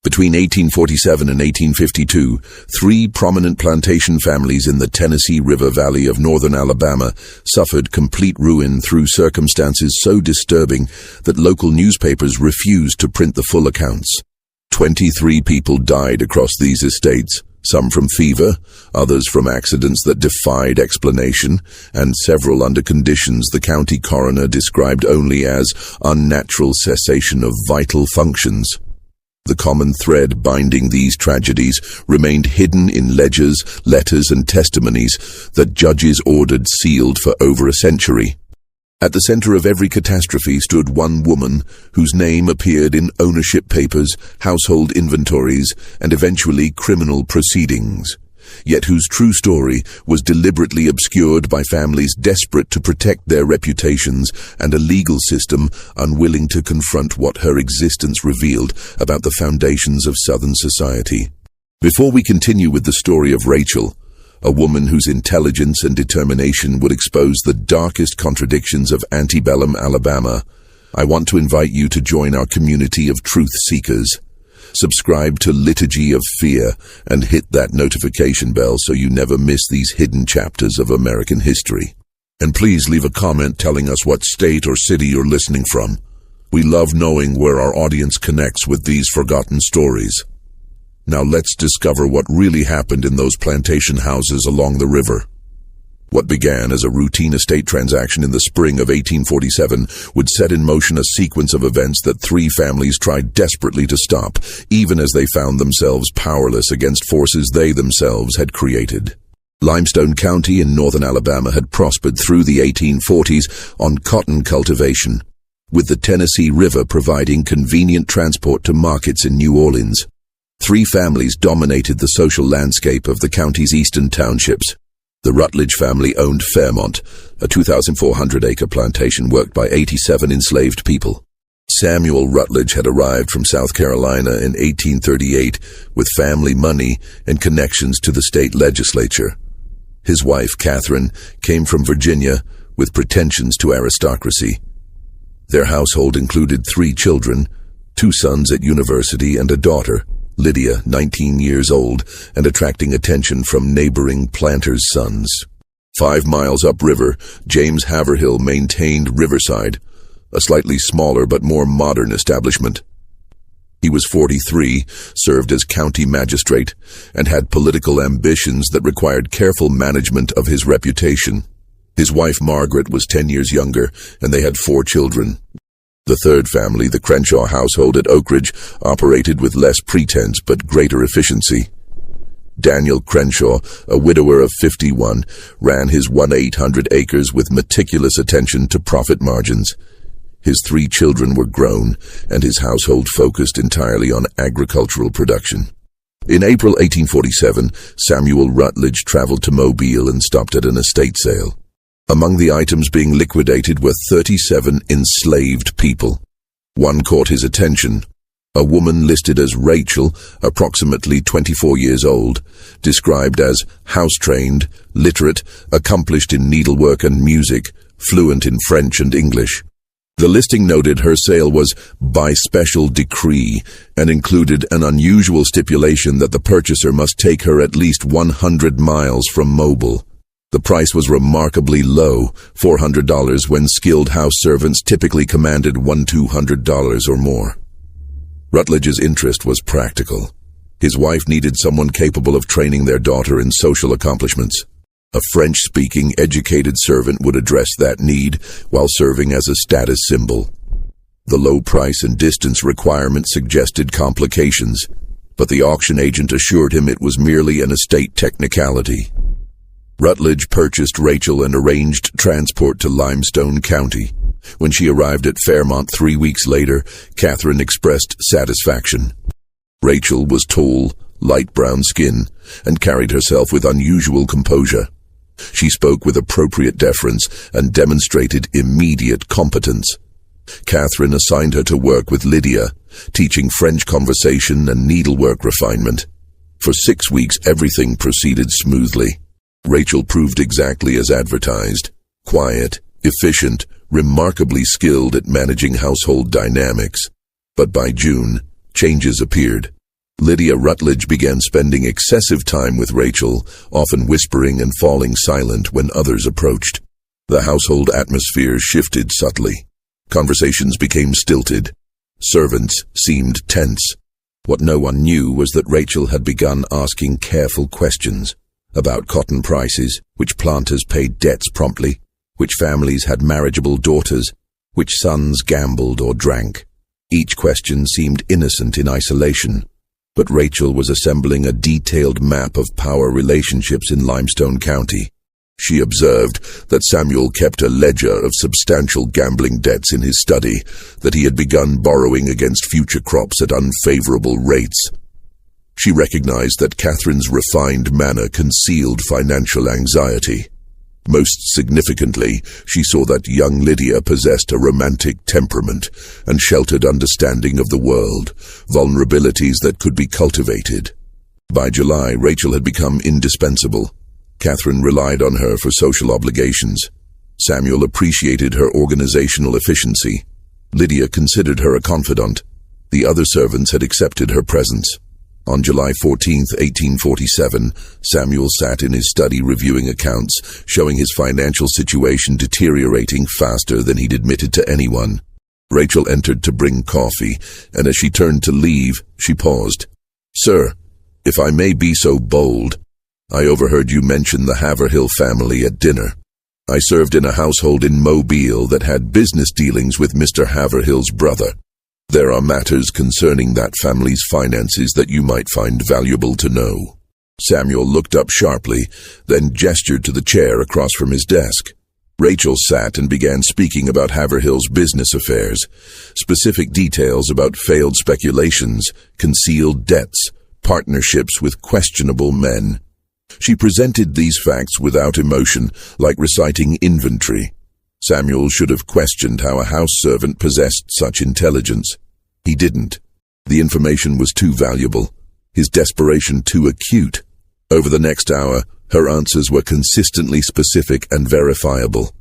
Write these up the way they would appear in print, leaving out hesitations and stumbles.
Between 1847 and 1852, three prominent plantation families in the Tennessee River Valley of northern Alabama suffered complete ruin through circumstances so disturbing that local newspapers refused to print the full accounts. 23 people died across these estates, some from fever, others from accidents that defied explanation, and several under conditions the county coroner described only as unnatural cessation of vital functions. The common thread binding these tragedies remained hidden in ledgers, letters, and testimonies that judges ordered sealed for over a century. At the center of every catastrophe stood one woman whose name appeared in ownership papers, household inventories, and eventually criminal proceedings, yet whose true story was deliberately obscured by families desperate to protect their reputations and a legal system unwilling to confront what her existence revealed about the foundations of Southern society. Before we continue with the story of Rachel, a woman whose intelligence and determination would expose the darkest contradictions of antebellum Alabama, I want to invite you to join our community of truth seekers. Subscribe to Liturgy of Fear and hit that notification bell so you never miss these hidden chapters of American history. And please leave a comment telling us what state or city you're listening from. We love knowing where our audience connects with these forgotten stories. Now let's discover what really happened in those plantation houses along the river. What began as a routine estate transaction in the spring of 1847 would set in motion a sequence of events that three families tried desperately to stop, even as they found themselves powerless against forces they themselves had created. Limestone County in northern Alabama had prospered through the 1840s on cotton cultivation, with the Tennessee River providing convenient transport to markets in New Orleans. Three families dominated the social landscape of the county's eastern townships. The Rutledge family owned Fairmont, a 2,400-acre plantation worked by 87 enslaved people. Samuel Rutledge had arrived from South Carolina in 1838 with family money and connections to the state legislature. His wife, Catherine, came from Virginia with pretensions to aristocracy. Their household included 3 children, 2 sons at university and a daughter, Lydia, 19 years old, and attracting attention from neighboring planters' sons. 5 miles upriver, James Haverhill maintained Riverside, a slightly smaller but more modern establishment. He was 43, served as county magistrate, and had political ambitions that required careful management of his reputation. His wife Margaret was 10 years younger, and they had 4 children. The third family, the Crenshaw household at Oak Ridge, operated with less pretense but greater efficiency. Daniel Crenshaw, a widower of 51, ran his 1,800 acres with meticulous attention to profit margins. His 3 children were grown, and his household focused entirely on agricultural production. In April 1847, Samuel Rutledge traveled to Mobile and stopped at an estate sale. Among the items being liquidated were 37 enslaved people. One caught his attention. A woman listed as Rachel, approximately 24 years old, described as house-trained, literate, accomplished in needlework and music, fluent in French and English. The listing noted her sale was by special decree and included an unusual stipulation that the purchaser must take her at least 100 miles from Mobile. The price was remarkably low, $400, when skilled house servants typically commanded $100-200 or more. Rutledge's interest was practical. His wife needed someone capable of training their daughter in social accomplishments. A French-speaking, educated servant would address that need while serving as a status symbol. The low price and distance requirement suggested complications, but the auction agent assured him it was merely an estate technicality. Rutledge purchased Rachel and arranged transport to Limestone County. When she arrived at Fairmont 3 weeks later, Catherine expressed satisfaction. Rachel was tall, light brown skin, and carried herself with unusual composure. She spoke with appropriate deference and demonstrated immediate competence. Catherine assigned her to work with Lydia, teaching French conversation and needlework refinement. For 6 weeks, everything proceeded smoothly. Rachel proved exactly as advertised: quiet, efficient, remarkably skilled at managing household dynamics. But by June, changes appeared. Lydia Rutledge began spending excessive time with Rachel, often whispering and falling silent when others approached. The household atmosphere shifted subtly. Conversations became stilted. Servants seemed tense. What no one knew was that Rachel had begun asking careful questions about cotton prices, which planters paid debts promptly, which families had marriageable daughters, which sons gambled or drank. Each question seemed innocent in isolation, but Rachel was assembling a detailed map of power relationships in Limestone County. She observed that Samuel kept a ledger of substantial gambling debts in his study, that he had begun borrowing against future crops at unfavorable rates. She recognized that Catherine's refined manner concealed financial anxiety. Most significantly, she saw that young Lydia possessed a romantic temperament and sheltered understanding of the world, vulnerabilities that could be cultivated. By July, Rachel had become indispensable. Catherine relied on her for social obligations. Samuel appreciated her organizational efficiency. Lydia considered her a confidant. The other servants had accepted her presence. On July 14, 1847, Samuel sat in his study reviewing accounts, showing his financial situation deteriorating faster than he'd admitted to anyone. Rachel entered to bring coffee, and as she turned to leave, she paused. "Sir, if I may be so bold, I overheard you mention the Haverhill family at dinner. I served in a household in Mobile that had business dealings with Mr. Haverhill's brother. There are matters concerning that family's finances that you might find valuable to know." Samuel looked up sharply, then gestured to the chair across from his desk. Rachel sat and began speaking about Haverhill's business affairs, specific details about failed speculations, concealed debts, partnerships with questionable men. She presented these facts without emotion, like reciting inventory. Samuel should have questioned how a house servant possessed such intelligence. He didn't. The information was too valuable, his desperation too acute. Over the next hour, her answers were consistently specific and verifiable.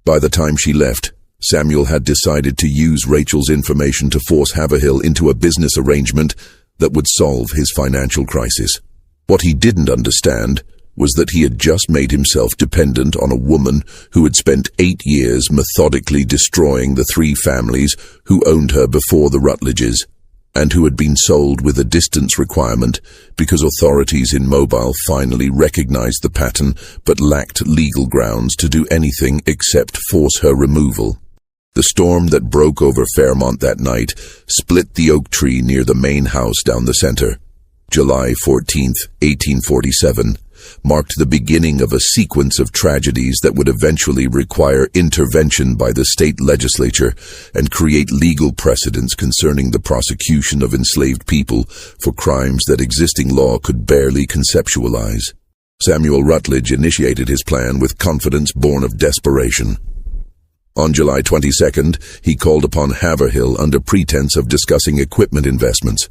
By the time she left, Samuel had decided to use Rachel's information to force Haverhill into a business arrangement that would solve his financial crisis. What he didn't understand was that he had just made himself dependent on a woman who had spent 8 years methodically destroying the 3 families who owned her before the Rutledges, and who had been sold with a distance requirement because authorities in Mobile finally recognized the pattern but lacked legal grounds to do anything except force her removal. The storm that broke over Fairmont that night split the oak tree near the main house down the center. July 14, 1847, marked the beginning of a sequence of tragedies that would eventually require intervention by the state legislature and create legal precedents concerning the prosecution of enslaved people for crimes that existing law could barely conceptualize. Samuel Rutledge initiated his plan with confidence born of desperation. On July 22nd, he called upon Haverhill under pretense of discussing equipment investments.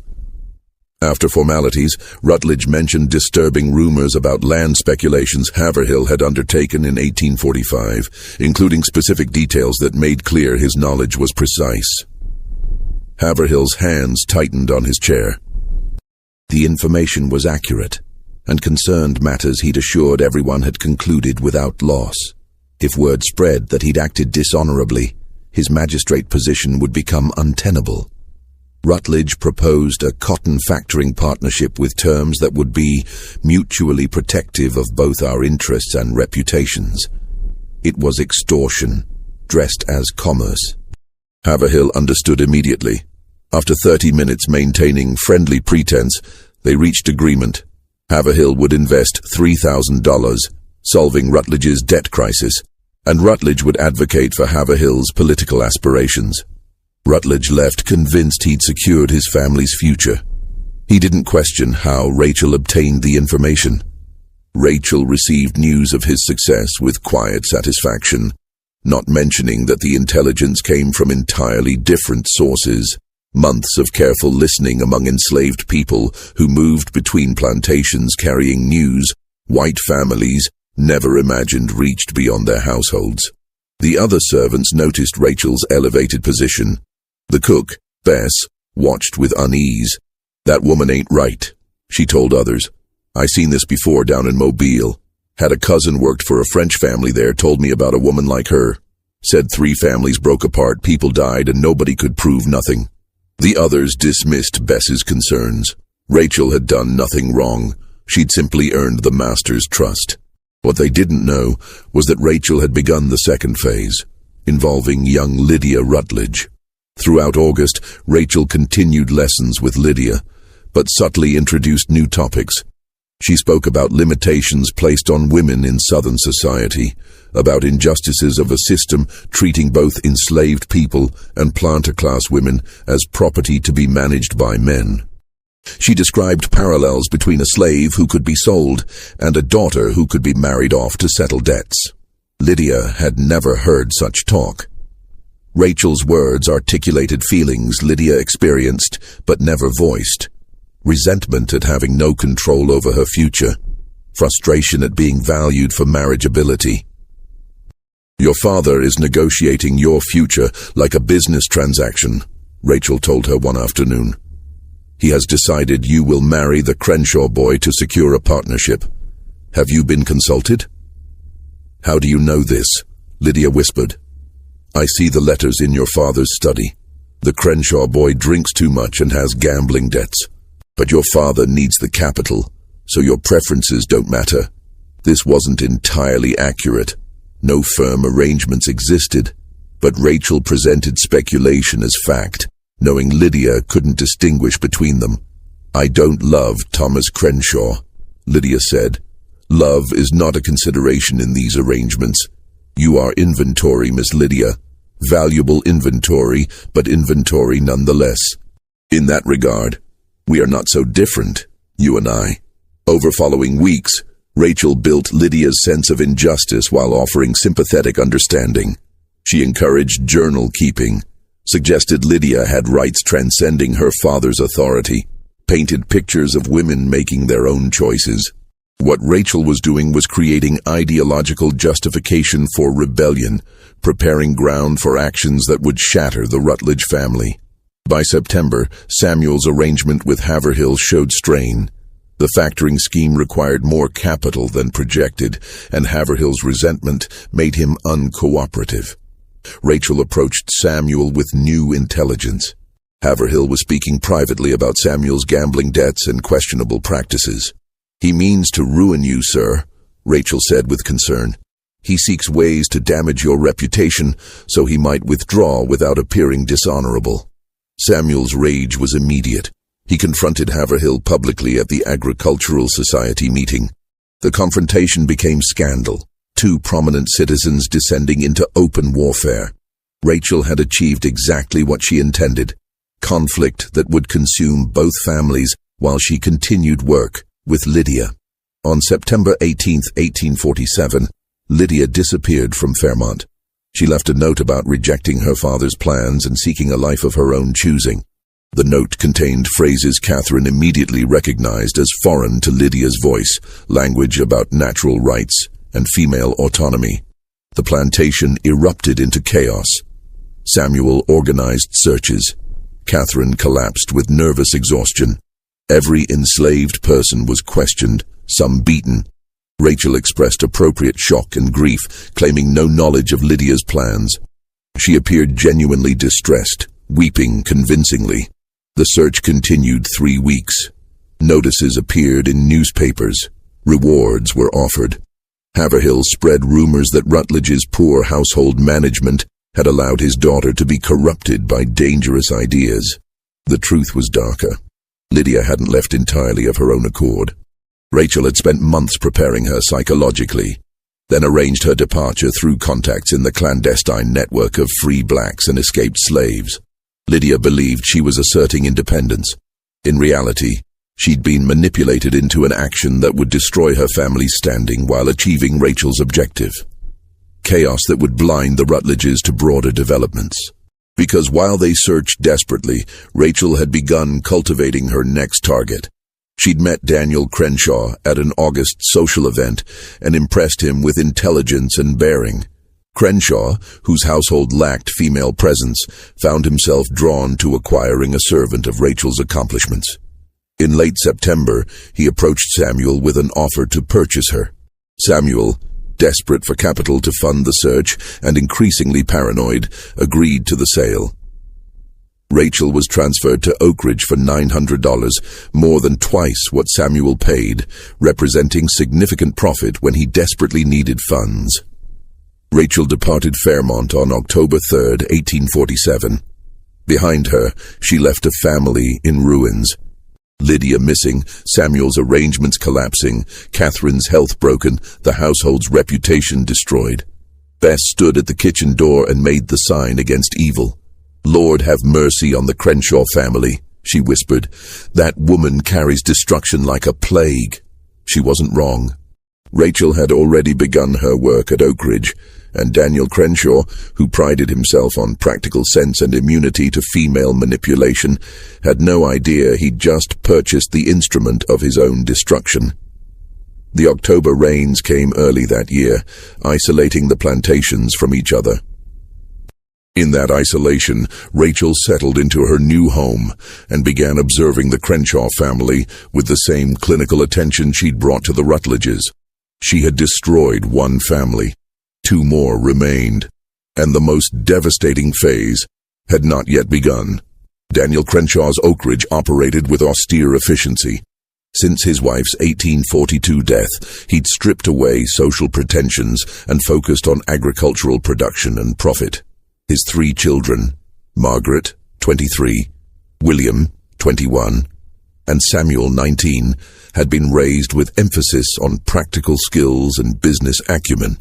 After formalities, Rutledge mentioned disturbing rumors about land speculations Haverhill had undertaken in 1845, including specific details that made clear his knowledge was precise. Haverhill's hands tightened on his chair. The information was accurate, and concerned matters he'd assured everyone had concluded without loss. If word spread that he'd acted dishonorably, his magistrate position would become untenable. Rutledge proposed a cotton factoring partnership with terms that would be mutually protective of both our interests and reputations. It was extortion, dressed as commerce. Haverhill understood immediately. After 30 minutes maintaining friendly pretense, they reached agreement. Haverhill would invest $3,000, solving Rutledge's debt crisis, and Rutledge would advocate for Haverhill's political aspirations. Rutledge left convinced he'd secured his family's future. He didn't question how Rachel obtained the information. Rachel received news of his success with quiet satisfaction, not mentioning that the intelligence came from entirely different sources. Months of careful listening among enslaved people who moved between plantations carrying news white families never imagined reached beyond their households. The other servants noticed Rachel's elevated position. The cook, Bess, watched with unease. "That woman ain't right," she told others. "I seen this before down in Mobile. Had a cousin worked for a French family there, told me about a woman like her. Said 3 families broke apart, people died, and nobody could prove nothing." The others dismissed Bess's concerns. Rachel had done nothing wrong. She'd simply earned the master's trust. What they didn't know was that Rachel had begun the second phase, involving young Lydia Rutledge. Throughout August, Rachel continued lessons with Lydia, but subtly introduced new topics. She spoke about limitations placed on women in Southern society, about injustices of a system treating both enslaved people and planter-class women as property to be managed by men. She described parallels between a slave who could be sold and a daughter who could be married off to settle debts. Lydia had never heard such talk. Rachel's words articulated feelings Lydia experienced but never voiced. Resentment at having no control over her future. Frustration at being valued for marriageability. "Your father is negotiating your future like a business transaction," Rachel told her one afternoon. "He has decided you will marry the Crenshaw boy to secure a partnership. Have you been consulted?" "How do you know this?" Lydia whispered. "I see the letters in your father's study. The Crenshaw boy drinks too much and has gambling debts. But your father needs the capital, so your preferences don't matter." This wasn't entirely accurate. No firm arrangements existed, but Rachel presented speculation as fact, knowing Lydia couldn't distinguish between them. "I don't love Thomas Crenshaw," Lydia said. "Love is not a consideration in these arrangements. You are inventory, Miss Lydia. Valuable inventory, but inventory nonetheless. In that regard, we are not so different, you and I." Over following weeks, Rachel built Lydia's sense of injustice while offering sympathetic understanding. She encouraged journal keeping, suggested Lydia had rights transcending her father's authority, painted pictures of women making their own choices. What Rachel was doing was creating ideological justification for rebellion, preparing ground for actions that would shatter the Rutledge family. By September, Samuel's arrangement with Haverhill showed strain. The factoring scheme required more capital than projected, and Haverhill's resentment made him uncooperative. Rachel approached Samuel with new intelligence. Haverhill was speaking privately about Samuel's gambling debts and questionable practices. "He means to ruin you, sir," Rachel said with concern. "He seeks ways to damage your reputation so he might withdraw without appearing dishonorable." Samuel's rage was immediate. He confronted Haverhill publicly at the Agricultural Society meeting. The confrontation became scandal, 2 prominent citizens descending into open warfare. Rachel had achieved exactly what she intended, conflict that would consume both families while she continued work with Lydia. On September 18, 1847, Lydia disappeared from Fairmont. She left a note about rejecting her father's plans and seeking a life of her own choosing. The note contained phrases Catherine immediately recognized as foreign to Lydia's voice, language about natural rights and female autonomy. The plantation erupted into chaos. Samuel organized searches. Catherine collapsed with nervous exhaustion. Every enslaved person was questioned, some beaten. Rachel expressed appropriate shock and grief, claiming no knowledge of Lydia's plans. She appeared genuinely distressed, weeping convincingly. The search continued 3 weeks. Notices appeared in newspapers. Rewards were offered. Haverhill spread rumors that Rutledge's poor household management had allowed his daughter to be corrupted by dangerous ideas. The truth was darker. Lydia hadn't left entirely of her own accord. Rachel had spent months preparing her psychologically, then arranged her departure through contacts in the clandestine network of free blacks and escaped slaves. Lydia believed she was asserting independence. In reality, she'd been manipulated into an action that would destroy her family's standing while achieving Rachel's objective. Chaos that would blind the Rutledges to broader developments. Because while they searched desperately, Rachel had begun cultivating her next target. She'd met Daniel Crenshaw at an August social event and impressed him with intelligence and bearing. Crenshaw, whose household lacked female presence, found himself drawn to acquiring a servant of Rachel's accomplishments. In late September, he approached Samuel with an offer to purchase her. Samuel, desperate for capital to fund the search and increasingly paranoid, agreed to the sale. Rachel was transferred to Oak Ridge for $900, more than twice what Samuel paid, representing significant profit when he desperately needed funds. Rachel departed Fairmont on October 3, 1847. Behind her, she left a family in ruins. Lydia missing, Samuel's arrangements collapsing, Catherine's health broken, the household's reputation destroyed. Bess stood at the kitchen door and made the sign against evil. "Lord, have mercy on the Crenshaw family," she whispered. "That woman carries destruction like a plague." She wasn't wrong. Rachel had already begun her work at Oak Ridge, and Daniel Crenshaw, who prided himself on practical sense and immunity to female manipulation, had no idea he'd just purchased the instrument of his own destruction. The October rains came early that year, isolating the plantations from each other. In that isolation, Rachel settled into her new home and began observing the Crenshaw family with the same clinical attention she'd brought to the Rutledges. She had destroyed one family. 2 more remained, and the most devastating phase had not yet begun. Daniel Crenshaw's Oak Ridge operated with austere efficiency. Since his wife's 1842 death, he'd stripped away social pretensions and focused on agricultural production and profit. His 3 children, Margaret, 23, William, 21, and Samuel, 19, had been raised with emphasis on practical skills and business acumen.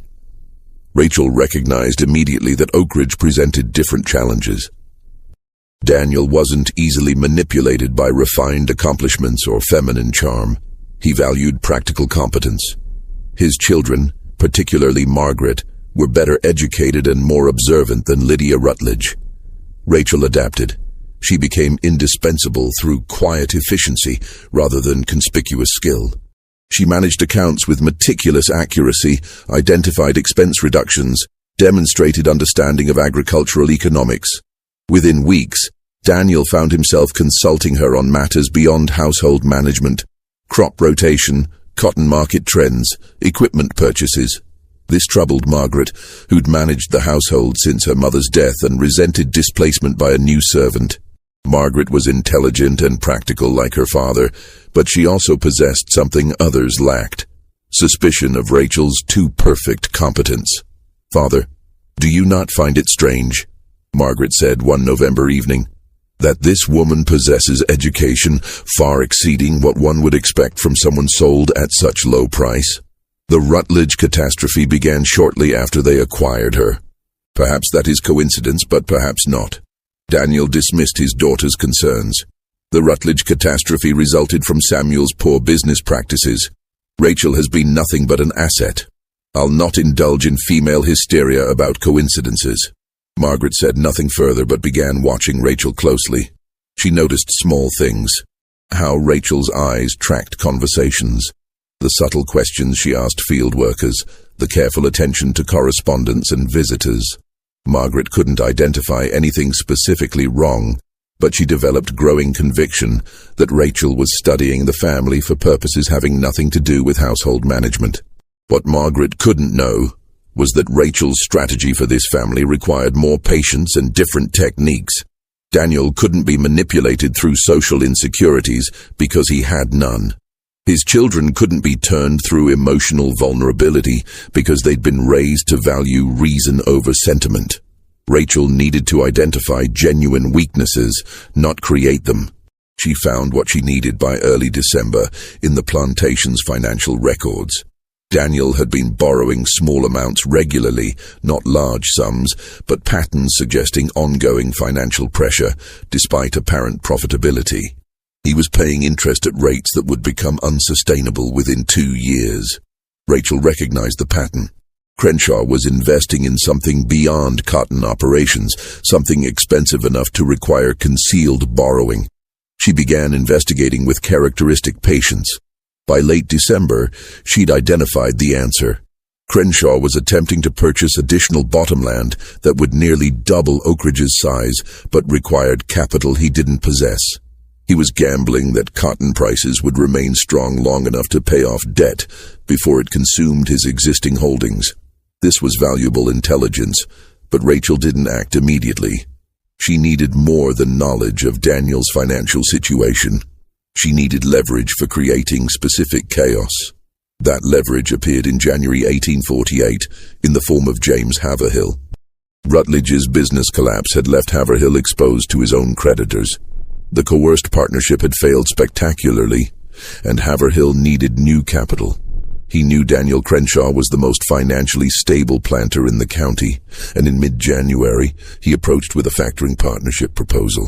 Rachel recognized immediately that Oak Ridge presented different challenges. Daniel wasn't easily manipulated by refined accomplishments or feminine charm. He valued practical competence. His children, particularly Margaret, were better educated and more observant than Lydia Rutledge. Rachel adapted. She became indispensable through quiet efficiency rather than conspicuous skill. She managed accounts with meticulous accuracy, identified expense reductions, demonstrated understanding of agricultural economics. Within weeks, Daniel found himself consulting her on matters beyond household management, crop rotation, cotton market trends, equipment purchases. This troubled Margaret, who'd managed the household since her mother's death and resented displacement by a new servant. Margaret was intelligent and practical like her father, but she also possessed something others lacked: suspicion of Rachel's too perfect competence. "Father, do you not find it strange," Margaret said one November evening, "that this woman possesses education far exceeding what one would expect from someone sold at such low price?" The Rutledge catastrophe began shortly after they acquired her. Perhaps that is coincidence, but perhaps not. Daniel dismissed his daughter's concerns. The Rutledge catastrophe resulted from Samuel's poor business practices. "Rachel has been nothing but an asset. I'll not indulge in female hysteria about coincidences." Margaret said nothing further but began watching Rachel closely. She noticed small things: how Rachel's eyes tracked conversations, the subtle questions she asked field workers, the careful attention to correspondence and visitors. Margaret couldn't identify anything specifically wrong, but she developed growing conviction that Rachel was studying the family for purposes having nothing to do with household management. What Margaret couldn't know was that Rachel's strategy for this family required more patience and different techniques. Daniel couldn't be manipulated through social insecurities because he had none. His children couldn't be turned through emotional vulnerability because they'd been raised to value reason over sentiment. Rachel needed to identify genuine weaknesses, not create them. She found what she needed by early December in the plantation's financial records. Daniel had been borrowing small amounts regularly, not large sums, but patterns suggesting ongoing financial pressure, despite apparent profitability. He was paying interest at rates that would become unsustainable within 2 years. Rachel recognized the pattern. Crenshaw was investing in something beyond cotton operations, something expensive enough to require concealed borrowing. She began investigating with characteristic patience. By late December, she'd identified the answer. Crenshaw was attempting to purchase additional bottomland that would nearly double Oak Ridge's size, but required capital he didn't possess. He was gambling that cotton prices would remain strong long enough to pay off debt before it consumed his existing holdings. This was valuable intelligence, but Rachel didn't act immediately. She needed more than knowledge of Daniel's financial situation. She needed leverage for creating specific chaos. That leverage appeared in January 1848 in the form of James Haverhill. Rutledge's business collapse had left Haverhill exposed to his own creditors. The coerced partnership had failed spectacularly, and Haverhill needed new capital. He knew Daniel Crenshaw was the most financially stable planter in the county, and in mid-January, he approached with a factoring partnership proposal.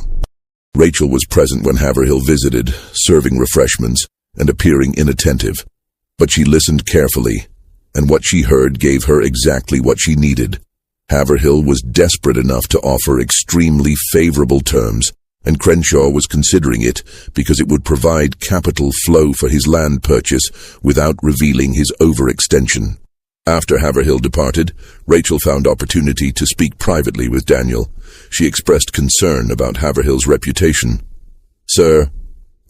Rachel was present when Haverhill visited, serving refreshments and appearing inattentive. But she listened carefully, and what she heard gave her exactly what she needed. Haverhill was desperate enough to offer extremely favorable terms, and Crenshaw was considering it because it would provide capital flow for his land purchase without revealing his overextension. After Haverhill departed, Rachel found opportunity to speak privately with Daniel. She expressed concern about Haverhill's reputation. "Sir,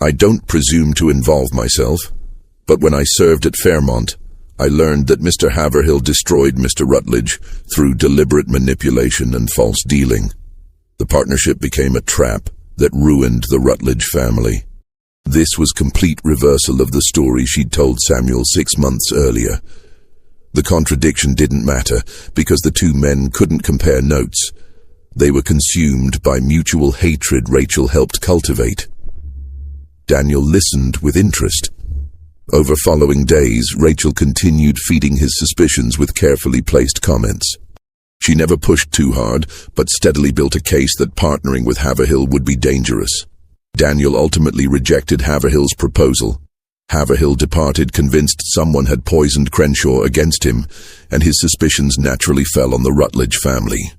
I don't presume to involve myself, but when I served at Fairmont, I learned that Mr. Haverhill destroyed Mr. Rutledge through deliberate manipulation and false dealing. The partnership became a trap that ruined the Rutledge family." This was complete reversal of the story she'd told Samuel 6 months earlier. The contradiction didn't matter because the two men couldn't compare notes. They were consumed by mutual hatred Rachel helped cultivate. Daniel listened with interest. Over following days, Rachel continued feeding his suspicions with carefully placed comments. She never pushed too hard, but steadily built a case that partnering with Haverhill would be dangerous. Daniel ultimately rejected Haverhill's proposal. Haverhill departed convinced someone had poisoned Crenshaw against him, and his suspicions naturally fell on the Rutledge family.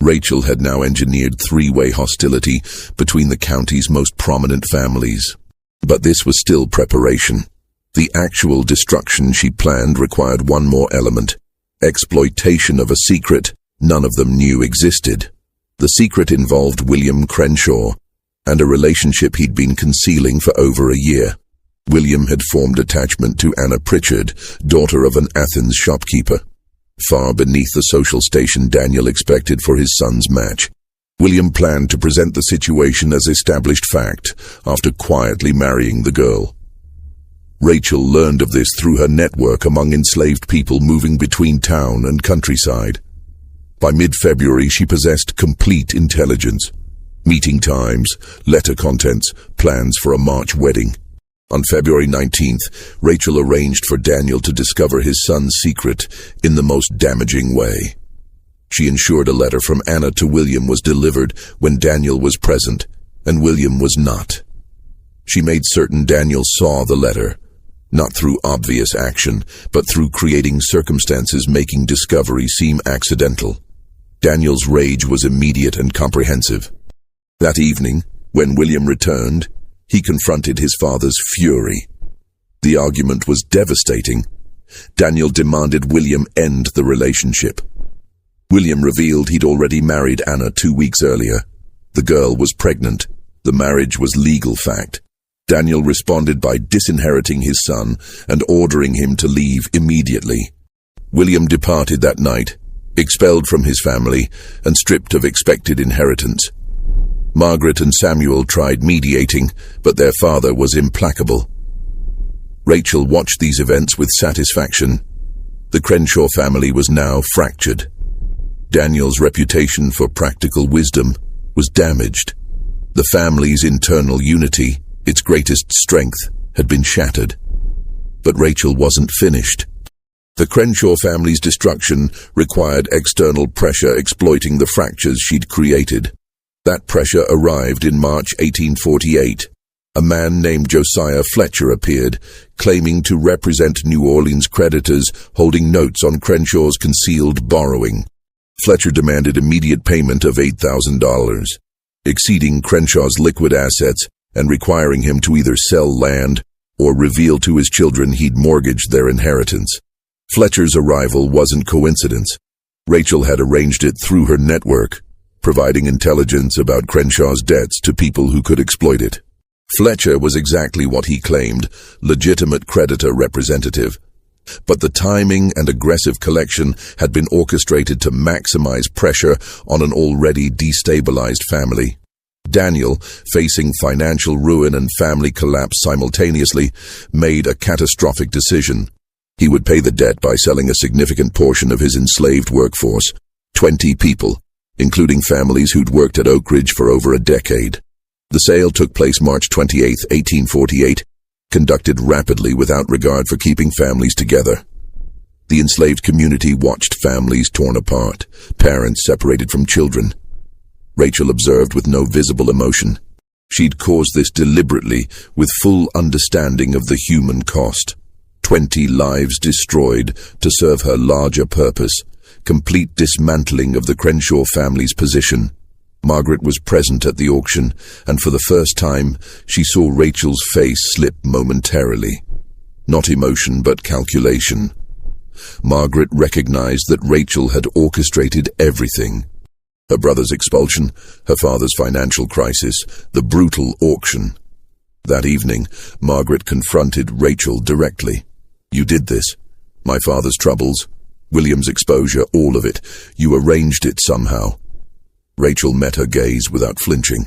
Rachel had now engineered three-way hostility between the county's most prominent families. But this was still preparation. The actual destruction she planned required one more element: exploitation of a secret none of them knew existed. The secret involved William Crenshaw and a relationship he'd been concealing for over a year. William had formed attachment to Anna Pritchard, daughter of an Athens shopkeeper. Far beneath the social station Daniel expected for his son's match. William planned to present the situation as established fact after quietly marrying the girl. Rachel learned of this through her network among enslaved people moving between town and countryside. By mid-February, she possessed complete intelligence. Meeting times, letter contents, plans for a March wedding. On February 19th, Rachel arranged for Daniel to discover his son's secret in the most damaging way. She ensured a letter from Anna to William was delivered when Daniel was present, and William was not. She made certain Daniel saw the letter, not through obvious action, but through creating circumstances making discovery seem accidental. Daniel's rage was immediate and comprehensive. That evening, when William returned, he confronted his father's fury. The argument was devastating. Daniel demanded William end the relationship. William revealed he'd already married Anna 2 weeks earlier. The girl was pregnant. The marriage was legal fact. Daniel responded by disinheriting his son and ordering him to leave immediately. William departed that night, expelled from his family and stripped of expected inheritance. Margaret and Samuel tried mediating, but their father was implacable. Rachel watched these events with satisfaction. The Crenshaw family was now fractured. Daniel's reputation for practical wisdom was damaged. The family's internal unity, its greatest strength, had been shattered. But Rachel wasn't finished. The Crenshaw family's destruction required external pressure exploiting the fractures she'd created. That pressure arrived in March 1848. A man named Josiah Fletcher appeared, claiming to represent New Orleans creditors holding notes on Crenshaw's concealed borrowing. Fletcher demanded immediate payment of $8,000, exceeding Crenshaw's liquid assets and requiring him to either sell land or reveal to his children he'd mortgaged their inheritance. Fletcher's arrival wasn't coincidence. Rachel had arranged it through her network, providing intelligence about Crenshaw's debts to people who could exploit it. Fletcher was exactly what he claimed, legitimate creditor representative. But the timing and aggressive collection had been orchestrated to maximize pressure on an already destabilized family. Daniel, facing financial ruin and family collapse simultaneously, made a catastrophic decision. He would pay the debt by selling a significant portion of his enslaved workforce, 20 people, including families who'd worked at Oak Ridge for over a decade. The sale took place March 28, 1848, conducted rapidly without regard for keeping families together. The enslaved community watched families torn apart, parents separated from children. Rachel observed with no visible emotion. She'd caused this deliberately, with full understanding of the human cost. 20 lives destroyed to serve her larger purpose, complete dismantling of the Crenshaw family's position. Margaret was present at the auction, and for the first time, she saw Rachel's face slip momentarily. Not emotion, but calculation. Margaret recognized that Rachel had orchestrated everything. Her brother's expulsion, her father's financial crisis, the brutal auction. That evening, Margaret confronted Rachel directly. "You did this. My father's troubles, William's exposure, all of it. You arranged it somehow." Rachel met her gaze without flinching.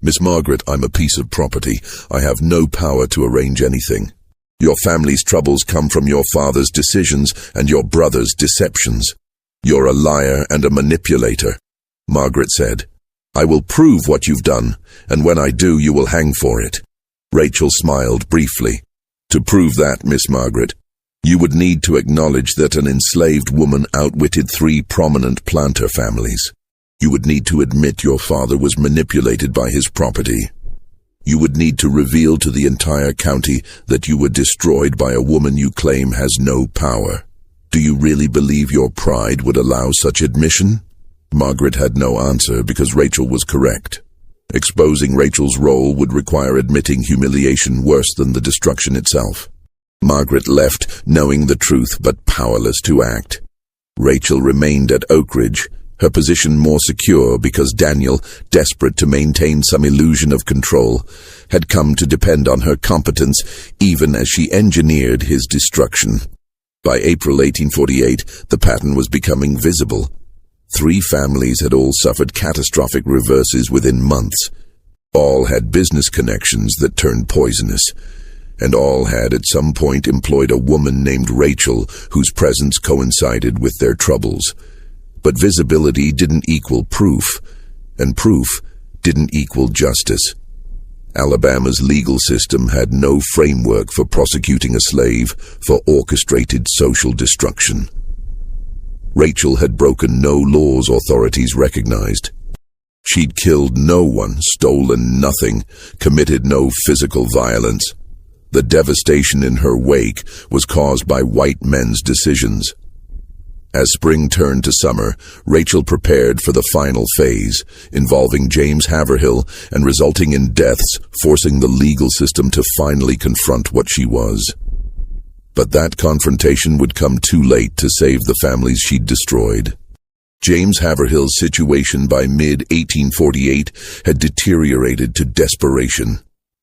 "Miss Margaret, I'm a piece of property. I have no power to arrange anything. Your family's troubles come from your father's decisions and your brother's deceptions. You're a liar and a manipulator," Margaret said. "I will prove what you've done, and when I do, you will hang for it." Rachel smiled briefly. "To prove that, Miss Margaret, you would need to acknowledge that an enslaved woman outwitted 3 prominent planter families. You would need to admit your father was manipulated by his property. You would need to reveal to the entire county that you were destroyed by a woman you claim has no power. Do you really believe your pride would allow such admission?" Margaret had no answer because Rachel was correct. Exposing Rachel's role would require admitting humiliation worse than the destruction itself. Margaret left, knowing the truth but powerless to act. Rachel remained at Oak Ridge, her position more secure because Daniel, desperate to maintain some illusion of control, had come to depend on her competence even as she engineered his destruction. By April 1848, the pattern was becoming visible. 3 families had all suffered catastrophic reverses within months. All had business connections that turned poisonous, and all had at some point employed a woman named Rachel whose presence coincided with their troubles. But visibility didn't equal proof, and proof didn't equal justice. Alabama's legal system had no framework for prosecuting a slave for orchestrated social destruction. Rachel had broken no laws authorities recognized. She'd killed no one, stolen nothing, committed no physical violence. The devastation in her wake was caused by white men's decisions. As spring turned to summer, Rachel prepared for the final phase, involving James Haverhill and resulting in deaths, forcing the legal system to finally confront what she was. But that confrontation would come too late to save the families she'd destroyed. James Haverhill's situation by mid-1848 had deteriorated to desperation.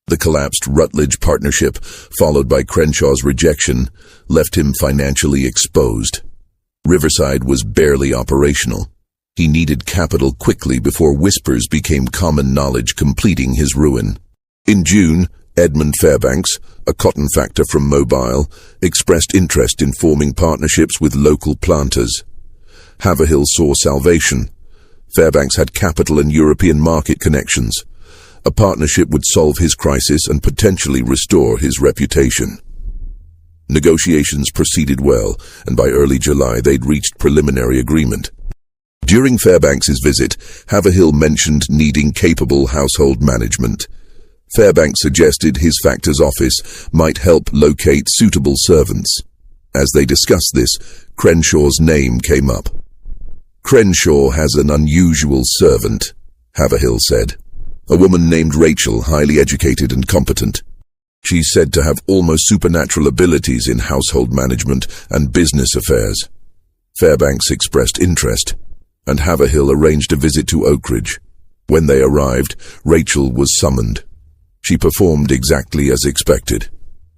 The collapsed Rutledge partnership, followed by Crenshaw's rejection, left him financially exposed. Riverside was barely operational. He needed capital quickly before whispers became common knowledge, completing his ruin. In June, Edmund Fairbanks, a cotton factor from Mobile, expressed interest in forming partnerships with local planters. Haverhill saw salvation. Fairbanks had capital and European market connections. A partnership would solve his crisis and potentially restore his reputation. Negotiations proceeded well, and by early July they'd reached preliminary agreement. During Fairbanks's visit, Haverhill mentioned needing capable household management. Fairbanks suggested his factor's office might help locate suitable servants. As they discussed this, Crenshaw's name came up. "Crenshaw has an unusual servant," Haverhill said. "A woman named Rachel, highly educated and competent. She's said to have almost supernatural abilities in household management and business affairs." Fairbanks expressed interest, and Haverhill arranged a visit to Oak Ridge. When they arrived, Rachel was summoned. She performed exactly as expected,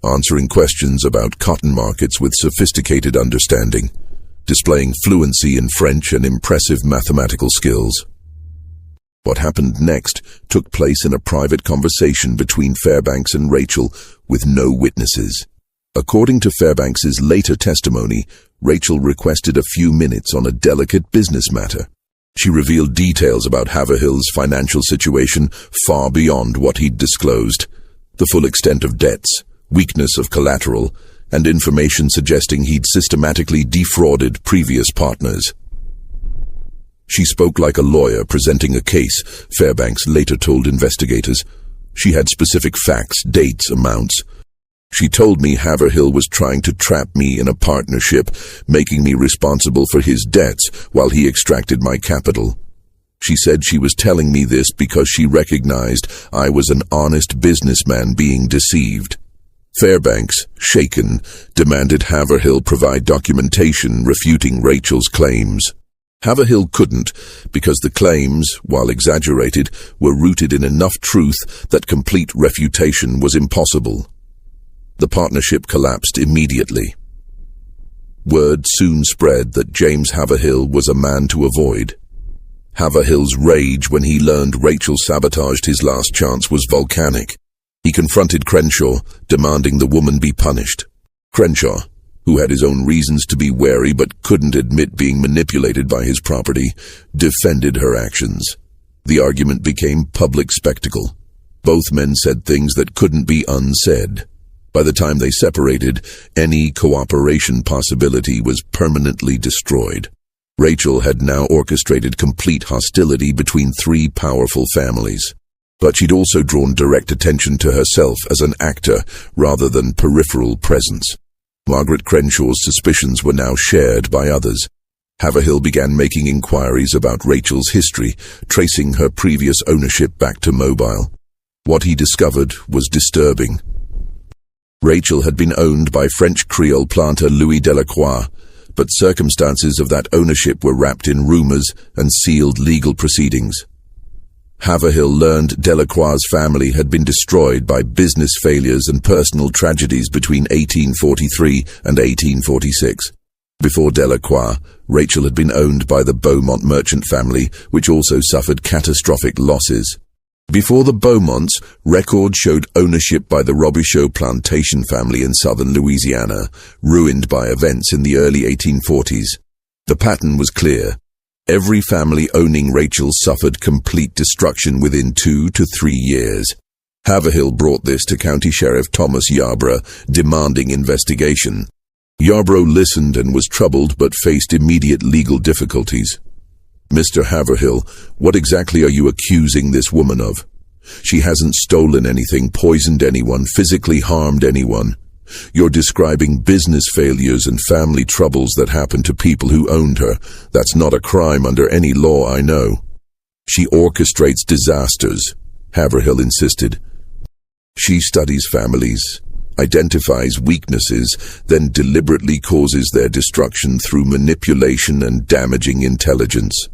answering questions about cotton markets with sophisticated understanding, displaying fluency in French and impressive mathematical skills. What happened next took place in a private conversation between Fairbanks and Rachel with no witnesses. According to Fairbanks's later testimony, Rachel requested a few minutes on a delicate business matter. She revealed details about Haverhill's financial situation far beyond what he'd disclosed. The full extent of debts, weakness of collateral, and information suggesting he'd systematically defrauded previous partners. She spoke like a lawyer presenting a case, Fairbanks later told investigators. She had specific facts, dates, amounts. She told me Haverhill was trying to trap me in a partnership, making me responsible for his debts while he extracted my capital. She said she was telling me this because she recognized I was an honest businessman being deceived. Fairbanks, shaken, demanded Haverhill provide documentation refuting Rachel's claims. Haverhill couldn't, because the claims, while exaggerated, were rooted in enough truth that complete refutation was impossible. The partnership collapsed immediately. Word soon spread that James Haverhill was a man to avoid. Haverhill's rage when he learned Rachel sabotaged his last chance was volcanic. He confronted Crenshaw, demanding the woman be punished. Crenshaw, who had his own reasons to be wary but couldn't admit being manipulated by his property, defended her actions. The argument became public spectacle. Both men said things that couldn't be unsaid. By the time they separated, any cooperation possibility was permanently destroyed. Rachel had now orchestrated complete hostility between three powerful families. But she'd also drawn direct attention to herself as an actor rather than peripheral presence. Margaret Crenshaw's suspicions were now shared by others. Haverhill began making inquiries about Rachel's history, tracing her previous ownership back to Mobile. What he discovered was disturbing. Rachel had been owned by French Creole planter Louis Delacroix, but circumstances of that ownership were wrapped in rumors and sealed legal proceedings. Haverhill learned Delacroix's family had been destroyed by business failures and personal tragedies between 1843 and 1846. Before Delacroix, Rachel had been owned by the Beaumont merchant family, which also suffered catastrophic losses. Before the Beaumonts, records showed ownership by the Robichaud plantation family in southern Louisiana, ruined by events in the early 1840s. The pattern was clear. Every family owning Rachel suffered complete destruction within 2 to 3 years. Haverhill brought this to County Sheriff Thomas Yarborough, demanding investigation. Yarborough listened and was troubled but faced immediate legal difficulties. Mr. Haverhill, what exactly are you accusing this woman of? She hasn't stolen anything, poisoned anyone, physically harmed anyone. You're describing business failures and family troubles that happened to people who owned her. That's not a crime under any law I know. She orchestrates disasters, Haverhill insisted. She studies families, identifies weaknesses, then deliberately causes their destruction through manipulation and damaging intelligence.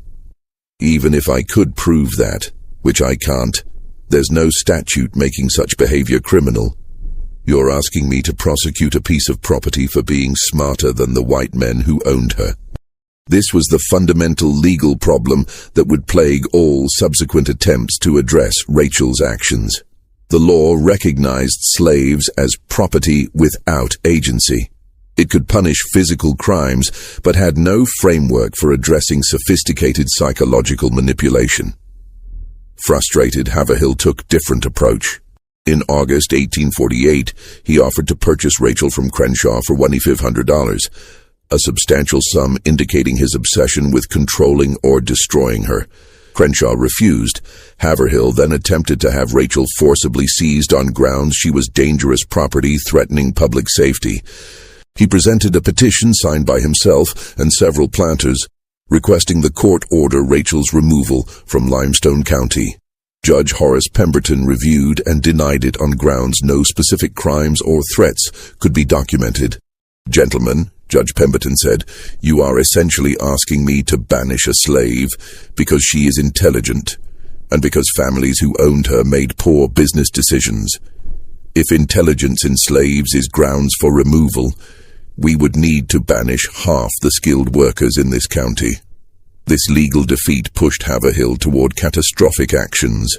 Even if I could prove that, which I can't, there's no statute making such behavior criminal. You're asking me to prosecute a piece of property for being smarter than the white men who owned her. This was the fundamental legal problem that would plague all subsequent attempts to address Rachel's actions. The law recognized slaves as property without agency. It could punish physical crimes, but had no framework for addressing sophisticated psychological manipulation. Frustrated, Haverhill took different approach. In August 1848, he offered to purchase Rachel from Crenshaw for $2,500, a substantial sum indicating his obsession with controlling or destroying her. Crenshaw refused. Haverhill then attempted to have Rachel forcibly seized on grounds she was dangerous property threatening public safety. He presented a petition signed by himself and several planters, requesting the court order Rachel's removal from Limestone County. Judge Horace Pemberton reviewed and denied it on grounds no specific crimes or threats could be documented. Gentlemen, Judge Pemberton said, you are essentially asking me to banish a slave because she is intelligent. and because families who owned her made poor business decisions. If intelligence in slaves is grounds for removal, we would need to banish half the skilled workers in this county. This legal defeat pushed Haverhill toward catastrophic actions.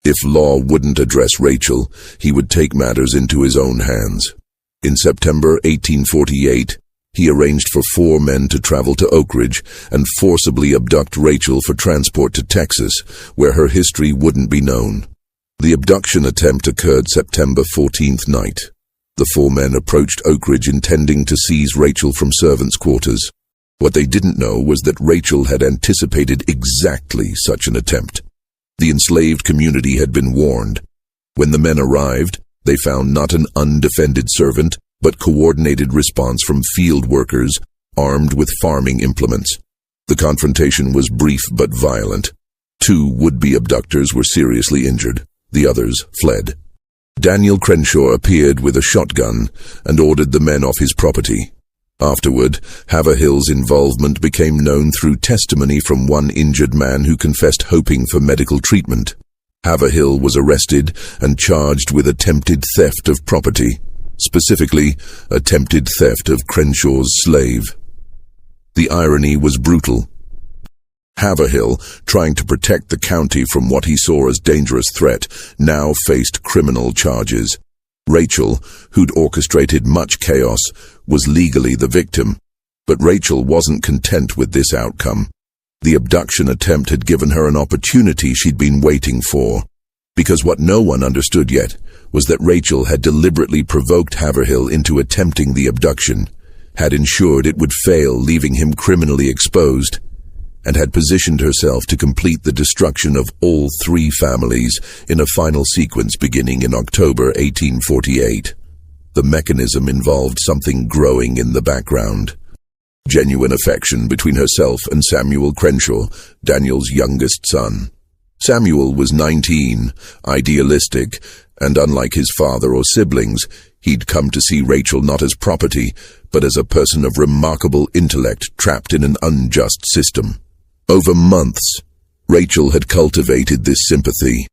If Law wouldn't address Rachel, he would take matters into his own hands. In September 1848, he arranged for 4 men to travel to Oak Ridge and forcibly abduct Rachel for transport to Texas, where her history wouldn't be known. The abduction attempt occurred September 14th night. The 4 men approached Oak Ridge intending to seize Rachel from servants' quarters. What they didn't know was that Rachel had anticipated exactly such an attempt. The enslaved community had been warned. When the men arrived, they found not an undefended servant, but coordinated response from field workers armed with farming implements. The confrontation was brief but violent. 2 would-be abductors were seriously injured. The others fled. Daniel Crenshaw appeared with a shotgun and ordered the men off his property. Afterward, Haverhill's involvement became known through testimony from one injured man who confessed hoping for medical treatment. Haverhill was arrested and charged with attempted theft of property, specifically attempted theft of Crenshaw's slave. The irony was brutal. Haverhill, trying to protect the county from what he saw as dangerous threat, now faced criminal charges. Rachel, who'd orchestrated much chaos, was legally the victim. But Rachel wasn't content with this outcome. The abduction attempt had given her an opportunity she'd been waiting for. Because what no one understood yet was that Rachel had deliberately provoked Haverhill into attempting the abduction, had ensured it would fail, leaving him criminally exposed, and had positioned herself to complete the destruction of all 3 families in a final sequence beginning in October 1848. The mechanism involved something growing in the background. Genuine affection between herself and Samuel Crenshaw, Daniel's youngest son. Samuel was 19, idealistic, and unlike his father or siblings, he'd come to see Rachel not as property, but as a person of remarkable intellect trapped in an unjust system. Over months, Rachel had cultivated this sympathy,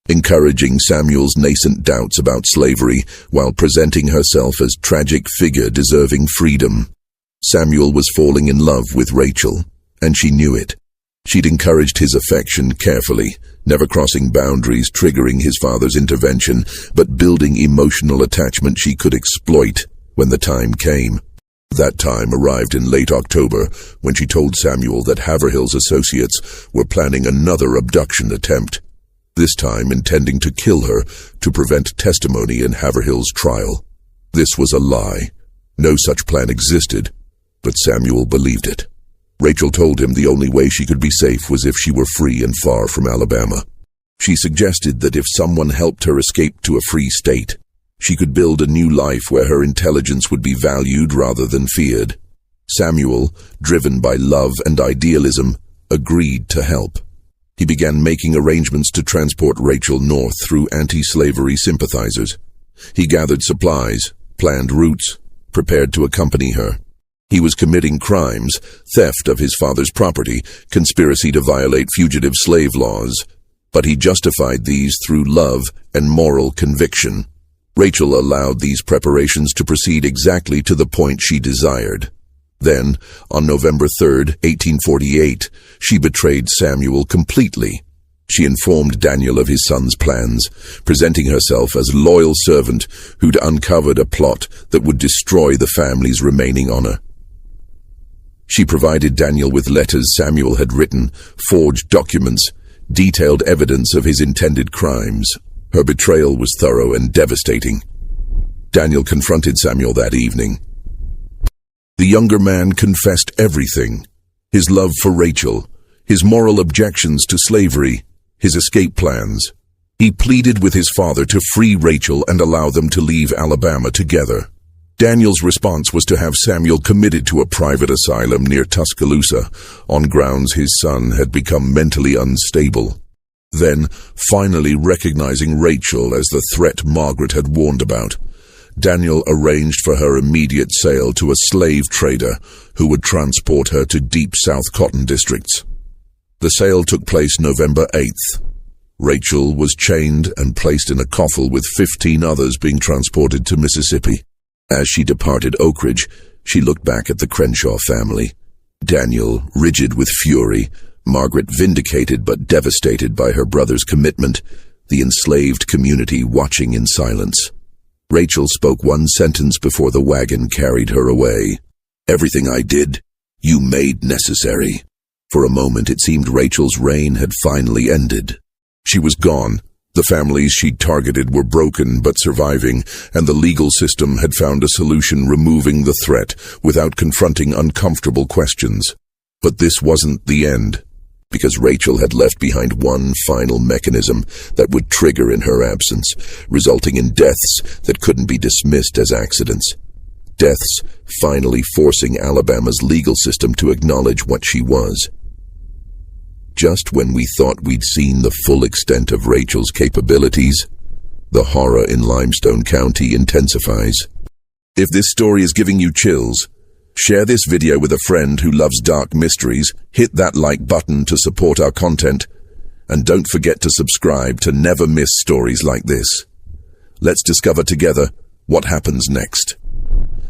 encouraging Samuel's nascent doubts about slavery while presenting herself as a tragic figure deserving freedom. Samuel was falling in love with Rachel, and she knew it. She'd encouraged his affection carefully, never crossing boundaries, triggering his father's intervention, but building emotional attachment she could exploit when the time came. That time arrived in late October, when she told Samuel that Haverhill's associates were planning another abduction attempt, this time intending to kill her to prevent testimony in Haverhill's trial. This was a lie. No such plan existed, but Samuel believed it. Rachel told him the only way she could be safe was if she were free and far from Alabama. She suggested that if someone helped her escape to a free state, she could build a new life where her intelligence would be valued rather than feared. Samuel, driven by love and idealism, agreed to help. He began making arrangements to transport Rachel north through anti-slavery sympathizers. He gathered supplies, planned routes, prepared to accompany her. He was committing crimes, theft of his father's property, conspiracy to violate fugitive slave laws, but he justified these through love and moral conviction. Rachel allowed these preparations to proceed exactly to the point she desired. Then, on November 3rd, 1848, she betrayed Samuel completely. She informed Daniel of his son's plans, presenting herself as a loyal servant who'd uncovered a plot that would destroy the family's remaining honor. She provided Daniel with letters Samuel had written, forged documents, detailed evidence of his intended crimes. Her betrayal was thorough and devastating. Daniel confronted Samuel that evening. The younger man confessed everything: his love for Rachel, his moral objections to slavery, his escape plans. He pleaded with his father to free Rachel and allow them to leave Alabama together. Daniel's response was to have Samuel committed to a private asylum near Tuscaloosa, on grounds his son had become mentally unstable. Then, finally recognizing Rachel as the threat Margaret had warned about, Daniel arranged for her immediate sale to a slave trader who would transport her to deep South cotton districts. The sale took place November 8th. Rachel was chained and placed in a coffle with 15 others being transported to Mississippi. As she departed Oak Ridge, she looked back at the Crenshaw family. Daniel, rigid with fury, Margaret vindicated but devastated by her brother's commitment, the enslaved community watching in silence. Rachel spoke one sentence before the wagon carried her away. "Everything I did, you made necessary." For a moment it seemed Rachel's reign had finally ended. She was gone. The families she'd targeted were broken but surviving, and the legal system had found a solution, removing the threat without confronting uncomfortable questions. But this wasn't the end, because Rachel had left behind one final mechanism that would trigger in her absence, resulting in deaths that couldn't be dismissed as accidents. Deaths finally forcing Alabama's legal system to acknowledge what she was. Just when we thought we'd seen the full extent of Rachel's capabilities, the horror in Limestone County intensifies. If this story is giving you chills, share this video with a friend who loves dark mysteries, hit that like button to support our content, and don't forget to subscribe to never miss stories like this. Let's discover together what happens next.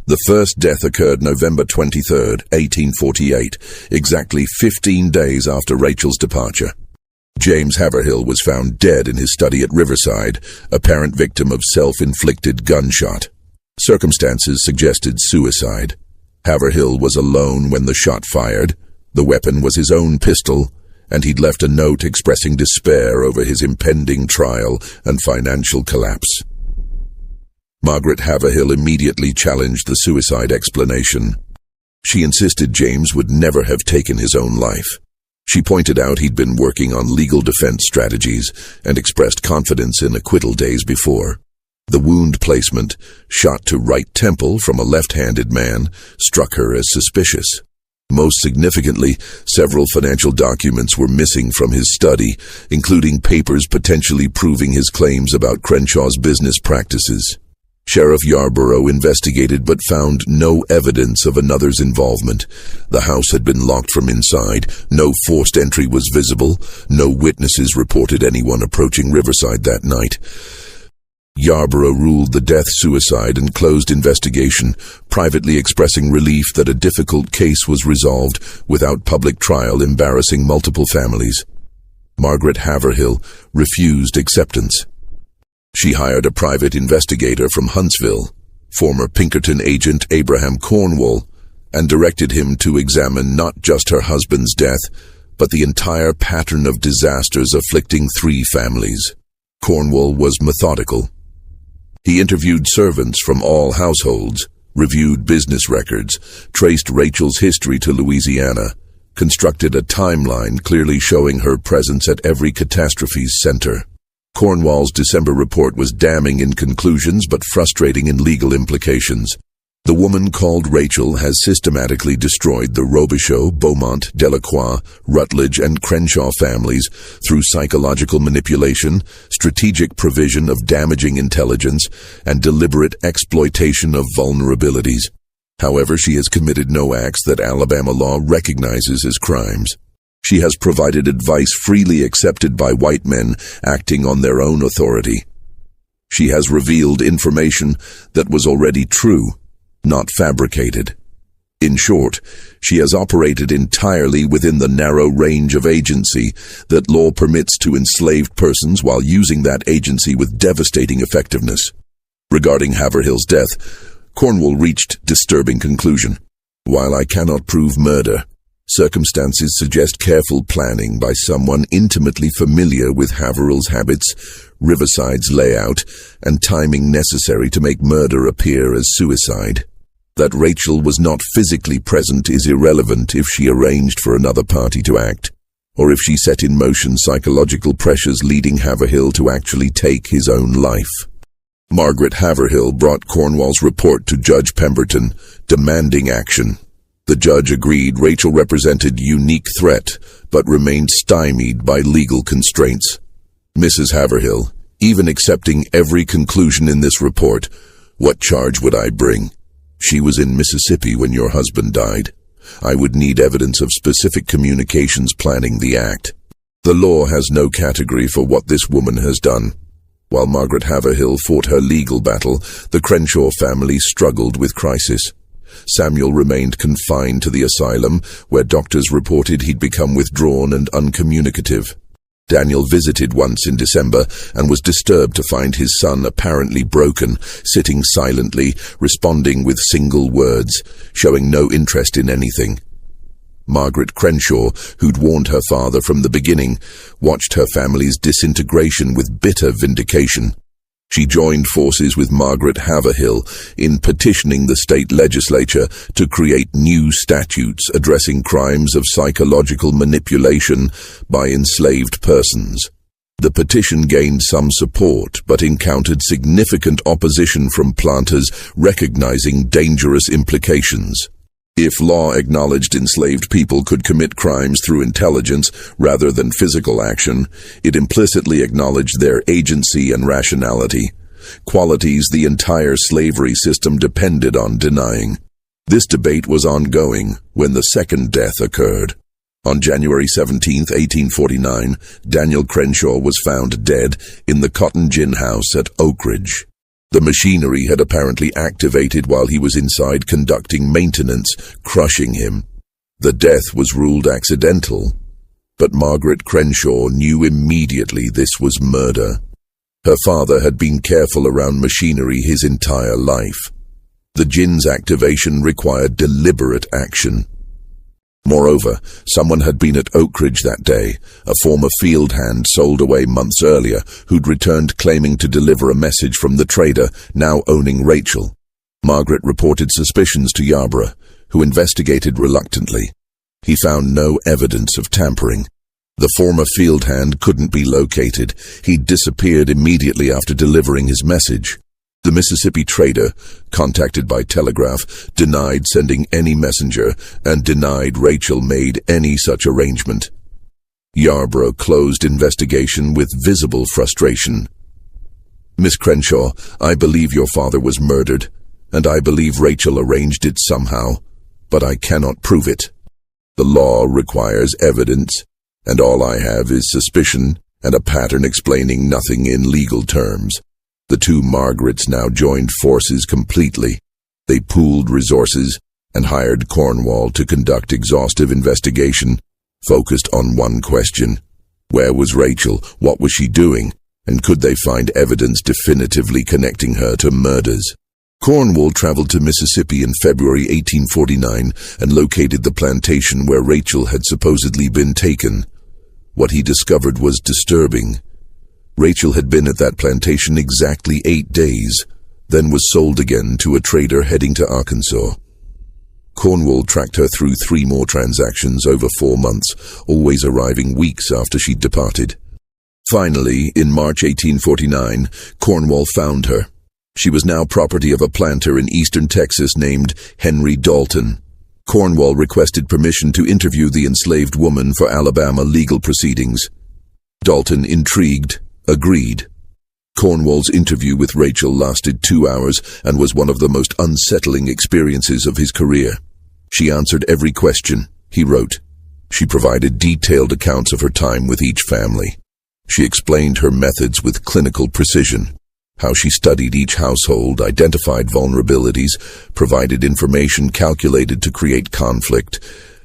The first death occurred November 23, 1848, exactly 15 days after Rachel's departure. James Haverhill was found dead in his study at Riverside, apparent victim of self-inflicted gunshot. Circumstances suggested suicide. Haverhill was alone when the shot fired. The weapon was his own pistol, and he'd left a note expressing despair over his impending trial and financial collapse. Margaret Haverhill immediately challenged the suicide explanation. She insisted James would never have taken his own life. She pointed out he'd been working on legal defense strategies and expressed confidence in acquittal days before. The wound placement, shot to right temple from a left-handed man, struck her as suspicious. Most significantly, several financial documents were missing from his study, including papers potentially proving his claims about Crenshaw's business practices. Sheriff Yarborough investigated but found no evidence of another's involvement. The house had been locked from inside, no forced entry was visible, no witnesses reported anyone approaching Riverside that night. Yarborough ruled the death suicide and closed investigation, privately expressing relief that a difficult case was resolved without public trial embarrassing multiple families. Margaret Haverhill refused acceptance. She hired a private investigator from Huntsville, former Pinkerton agent Abraham Cornwall, and directed him to examine not just her husband's death, but the entire pattern of disasters afflicting 3 families. Cornwall was methodical. He interviewed servants from all households, reviewed business records, traced Rachel's history to Louisiana, constructed a timeline clearly showing her presence at every catastrophe's center. Cornwall's December report was damning in conclusions but frustrating in legal implications. The woman called Rachel has systematically destroyed the Robichaux, Beaumont, Delacroix, Rutledge, and Crenshaw families through psychological manipulation, strategic provision of damaging intelligence, and deliberate exploitation of vulnerabilities. However, she has committed no acts that Alabama law recognizes as crimes. She has provided advice freely accepted by white men acting on their own authority. She has revealed information that was already true, not fabricated. In short, she has operated entirely within the narrow range of agency that law permits to enslaved persons while using that agency with devastating effectiveness. Regarding Haverhill's death, Cornwall reached disturbing conclusion. While I cannot prove murder, circumstances suggest careful planning by someone intimately familiar with Haverhill's habits, Riverside's layout, and timing necessary to make murder appear as suicide. That Rachel was not physically present is irrelevant if she arranged for another party to act, or if she set in motion psychological pressures leading Haverhill to actually take his own life. Margaret Haverhill brought Cornwall's report to Judge Pemberton, demanding action. The judge agreed Rachel represented unique threat, but remained stymied by legal constraints. Mrs. Haverhill, even accepting every conclusion in this report, what charge would I bring? She was in Mississippi when your husband died. I would need evidence of specific communications planning the act. The law has no category for what this woman has done. While Margaret Haverhill fought her legal battle, the Crenshaw family struggled with crisis. Samuel remained confined to the asylum, where doctors reported he'd become withdrawn and uncommunicative. Daniel visited once in December and was disturbed to find his son apparently broken, sitting silently, responding with single words, showing no interest in anything. Margaret Crenshaw, who'd warned her father from the beginning, watched her family's disintegration with bitter vindication. She joined forces with Margaret Haverhill in petitioning the state legislature to create new statutes addressing crimes of psychological manipulation by enslaved persons. The petition gained some support, but encountered significant opposition from planters recognizing dangerous implications. If law acknowledged enslaved people could commit crimes through intelligence rather than physical action, it implicitly acknowledged their agency and rationality, qualities the entire slavery system depended on denying. This debate was ongoing when the second death occurred. On January 17, 1849, Daniel Crenshaw was found dead in the cotton gin house at Oak Ridge. The machinery had apparently activated while he was inside conducting maintenance, crushing him. The death was ruled accidental, but Margaret Crenshaw knew immediately this was murder. Her father had been careful around machinery his entire life. The gin's activation required deliberate action. Moreover, someone had been at Oak Ridge that day, a former field hand sold away months earlier, who'd returned claiming to deliver a message from the trader, now owning Rachel. Margaret reported suspicions to Yarborough, who investigated reluctantly. He found no evidence of tampering. The former field hand couldn't be located. He'd disappeared immediately after delivering his message. The Mississippi trader, contacted by telegraph, denied sending any messenger and denied Rachel made any such arrangement. Yarborough closed investigation with visible frustration. "Miss Crenshaw, I believe your father was murdered, and I believe Rachel arranged it somehow, but I cannot prove it. The law requires evidence, and all I have is suspicion and a pattern explaining nothing in legal terms." The two Margarets now joined forces completely. They pooled resources and hired Cornwall to conduct exhaustive investigation, focused on one question. Where was Rachel? What was she doing? And could they find evidence definitively connecting her to murders? Cornwall traveled to Mississippi in February 1849 and located the plantation where Rachel had supposedly been taken. What he discovered was disturbing. Rachel had been at that plantation exactly 8 days, then was sold again to a trader heading to Arkansas. Cornwall tracked her through 3 more transactions over 4 months, always arriving weeks after she'd departed. Finally, in March 1849, Cornwall found her. She was now property of a planter in eastern Texas named Henry Dalton. Cornwall requested permission to interview the enslaved woman for Alabama legal proceedings. Dalton, intrigued, agreed. Cornwall's interview with Rachel lasted 2 hours and was one of the most unsettling experiences of his career. She answered every question, he wrote. She provided detailed accounts of her time with each family. She explained her methods with clinical precision, how she studied each household, identified vulnerabilities, provided information calculated to create conflict,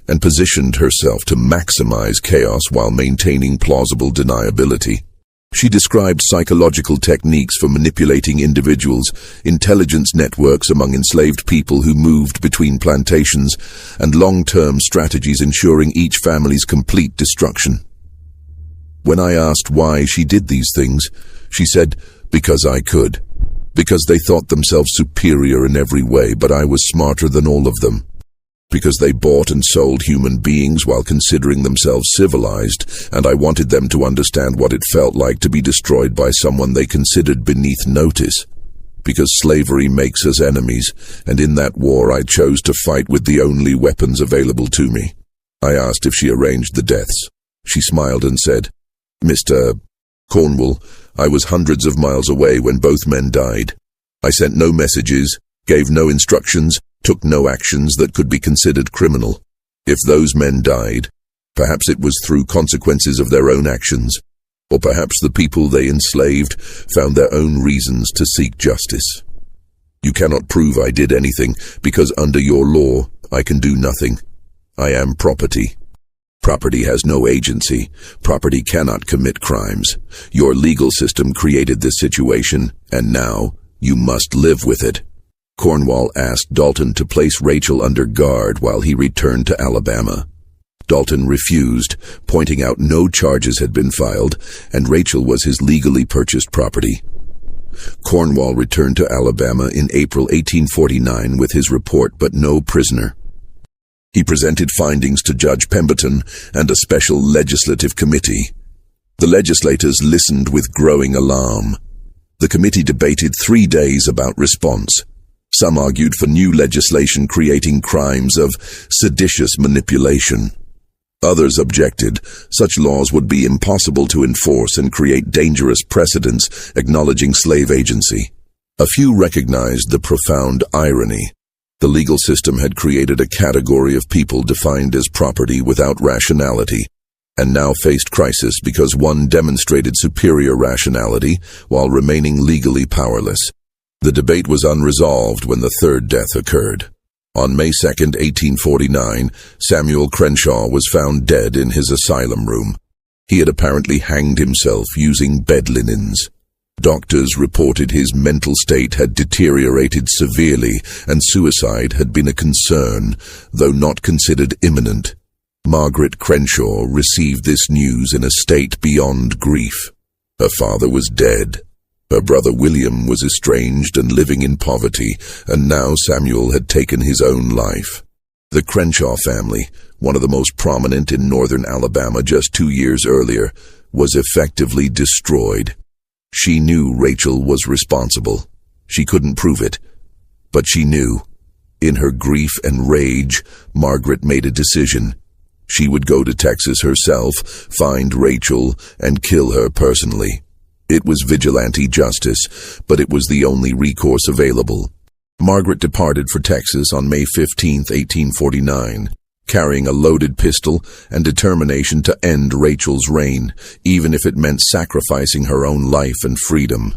and positioned herself to maximize chaos while maintaining plausible deniability. She described psychological techniques for manipulating individuals, intelligence networks among enslaved people who moved between plantations, and long-term strategies ensuring each family's complete destruction. When I asked why she did these things, she said, "Because I could. Because they thought themselves superior in every way, but I was smarter than all of them. Because they bought and sold human beings while considering themselves civilized, and I wanted them to understand what it felt like to be destroyed by someone they considered beneath notice. Because slavery makes us enemies, and in that war I chose to fight with the only weapons available to me." I asked if she arranged the deaths. She smiled and said, "Mr. Cornwall, I was hundreds of miles away when both men died. I sent no messages, gave no instructions, took no actions that could be considered criminal. If those men died, Perhaps it was through consequences of their own actions, or perhaps the people they enslaved found their own reasons to seek justice. You cannot prove I did anything, because under your law, I can do nothing. I am property. Property has no agency. Property cannot commit crimes. Your legal system created this situation, and now you must live with it. Cornwall asked Dalton to place Rachel under guard while he returned to Alabama. Dalton refused, pointing out no charges had been filed, and Rachel was his legally purchased property. Cornwall returned to Alabama in April 1849 with his report, but no prisoner. He presented findings to Judge Pemberton and a special legislative committee. The legislators listened with growing alarm. The committee debated 3 days about response. Some argued for new legislation creating crimes of seditious manipulation. Others objected. Such laws would be impossible to enforce and create dangerous precedents acknowledging slave agency. A few recognized the profound irony. The legal system had created a category of people defined as property without rationality, and now faced crisis because one demonstrated superior rationality while remaining legally powerless. The debate was unresolved when the third death occurred. On May 2, 1849, Samuel Crenshaw was found dead in his asylum room. He had apparently hanged himself using bed linens. Doctors reported his mental state had deteriorated severely, and suicide had been a concern, though not considered imminent. Margaret Crenshaw received this news in a state beyond grief. Her father was dead. Her brother William was estranged and living in poverty, and now Samuel had taken his own life. The Crenshaw family, one of the most prominent in northern Alabama just 2 years earlier, was effectively destroyed. She knew Rachel was responsible. She couldn't prove it, but she knew. In her grief and rage, Margaret made a decision. She would go to Texas herself, find Rachel, and kill her personally. It was vigilante justice, but it was the only recourse available. Margaret departed for Texas on May 15, 1849, carrying a loaded pistol and determination to end Rachel's reign, even if it meant sacrificing her own life and freedom.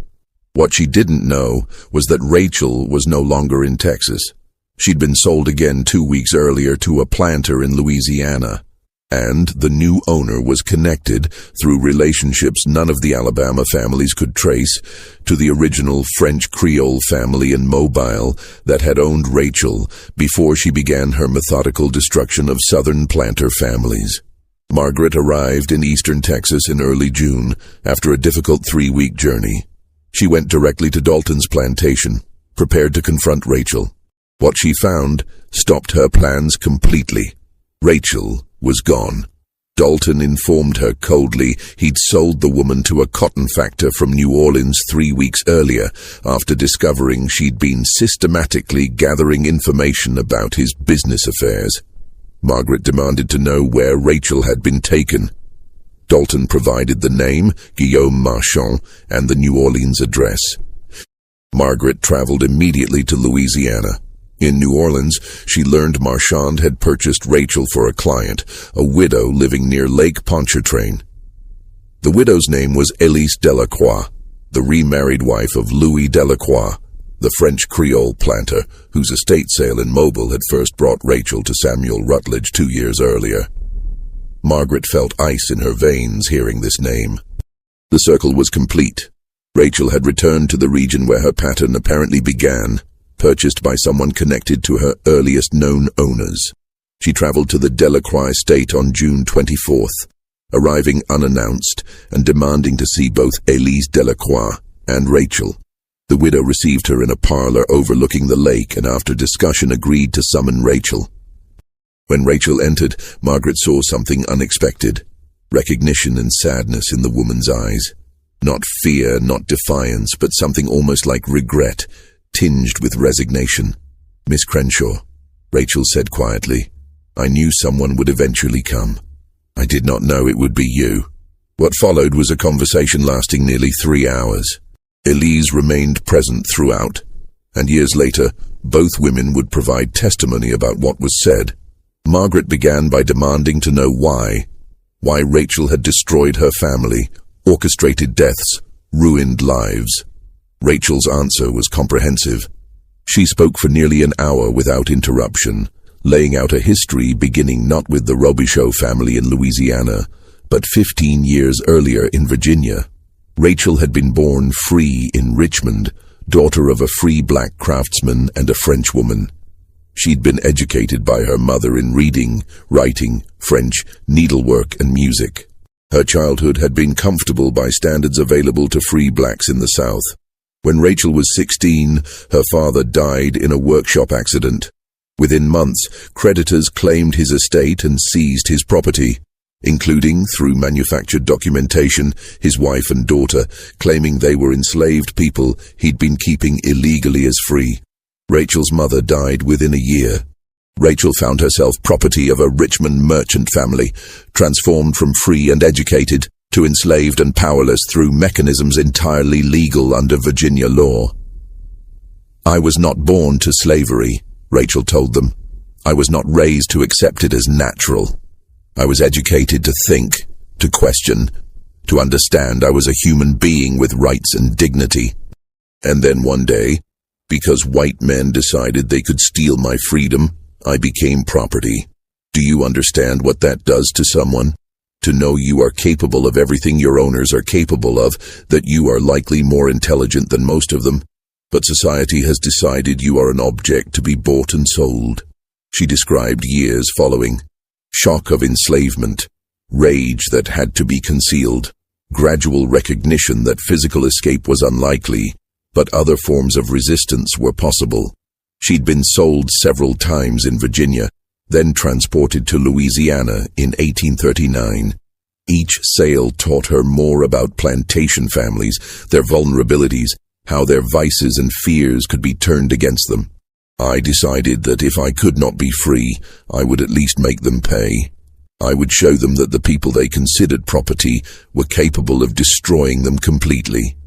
What she didn't know was that Rachel was no longer in Texas. She'd been sold again 2 weeks earlier to a planter in Louisiana. And the new owner was connected, through relationships none of the Alabama families could trace, to the original French Creole family in Mobile that had owned Rachel before she began her methodical destruction of southern planter families. Margaret arrived in eastern Texas in early June, after a difficult 3-week journey. She went directly to Dalton's plantation, prepared to confront Rachel. What she found stopped her plans completely. Rachel was gone. Dalton informed her coldly he'd sold the woman to a cotton factor from New Orleans 3 weeks earlier, after discovering she'd been systematically gathering information about his business affairs. Margaret demanded to know where Rachel had been taken. Dalton provided the name, Guillaume Marchand, and the New Orleans address. Margaret traveled immediately to Louisiana. In New Orleans, she learned Marchand had purchased Rachel for a client, a widow living near Lake Pontchartrain. The widow's name was Elise Delacroix, the remarried wife of Louis Delacroix, the French Creole planter whose estate sale in Mobile had first brought Rachel to Samuel Rutledge 2 years earlier. Margaret felt ice in her veins hearing this name. The circle was complete. Rachel had returned to the region where her pattern apparently began, purchased by someone connected to her earliest known owners. She traveled to the Delacroix estate on June 24th, arriving unannounced and demanding to see both Elise Delacroix and Rachel. The widow received her in a parlor overlooking the lake and after discussion agreed to summon Rachel. When Rachel entered, Margaret saw something unexpected, recognition and sadness in the woman's eyes. Not fear, not defiance, but something almost like regret, tinged with resignation. "Miss Crenshaw," Rachel said quietly, "I knew someone would eventually come. I did not know it would be you." What followed was a conversation lasting nearly 3 hours. Elise remained present throughout, and years later, both women would provide testimony about what was said. Margaret began by demanding to know why Why Rachel had destroyed her family, orchestrated deaths, ruined lives. Rachel's answer was comprehensive. She spoke for nearly an hour without interruption, laying out a history beginning not with the Robichaud family in Louisiana, but 15 years earlier in Virginia. Rachel had been born free in Richmond, daughter of a free black craftsman and a French woman. She'd been educated by her mother in reading, writing, French, needlework, and music. Her childhood had been comfortable by standards available to free blacks in the South. When Rachel was 16, her father died in a workshop accident. Within months, creditors claimed his estate and seized his property, including, through manufactured documentation, his wife and daughter, claiming they were enslaved people he'd been keeping illegally as free. Rachel's mother died within a year. Rachel found herself property of a Richmond merchant family, transformed from free and educated to enslaved and powerless through mechanisms entirely legal under Virginia law. "I was not born to slavery," Rachel told them. "I was not raised to accept it as natural. I was educated to think, to question, to understand I was a human being with rights and dignity. And then one day, because white men decided they could steal my freedom, I became property. Do you understand what that does to someone? To know you are capable of everything your owners are capable of, that you are likely more intelligent than most of them, but society has decided you are an object to be bought and sold." She described years following: shock of enslavement, rage that had to be concealed, gradual recognition that physical escape was unlikely, but other forms of resistance were possible. She'd been sold several times in Virginia, then transported to Louisiana in 1839. Each sale taught her more about plantation families, their vulnerabilities, how their vices and fears could be turned against them. "I decided that if I could not be free, I would at least make them pay. I would show them that the people they considered property were capable of destroying them completely.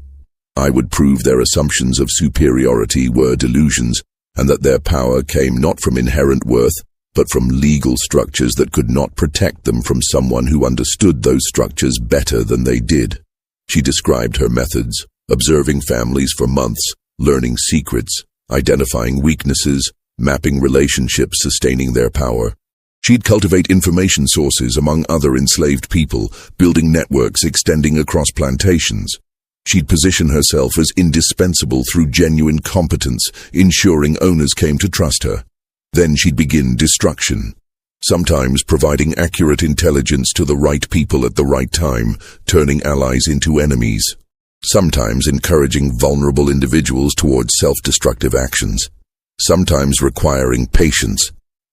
I would prove their assumptions of superiority were delusions, and that their power came not from inherent worth, but from legal structures that could not protect them from someone who understood those structures better than they did." She described her methods: observing families for months, learning secrets, identifying weaknesses, mapping relationships sustaining their power. She'd cultivate information sources among other enslaved people, building networks extending across plantations. She'd position herself as indispensable through genuine competence, ensuring owners came to trust her. Then she'd begin destruction, sometimes providing accurate intelligence to the right people at the right time, turning allies into enemies, sometimes encouraging vulnerable individuals towards self-destructive actions, sometimes requiring patience,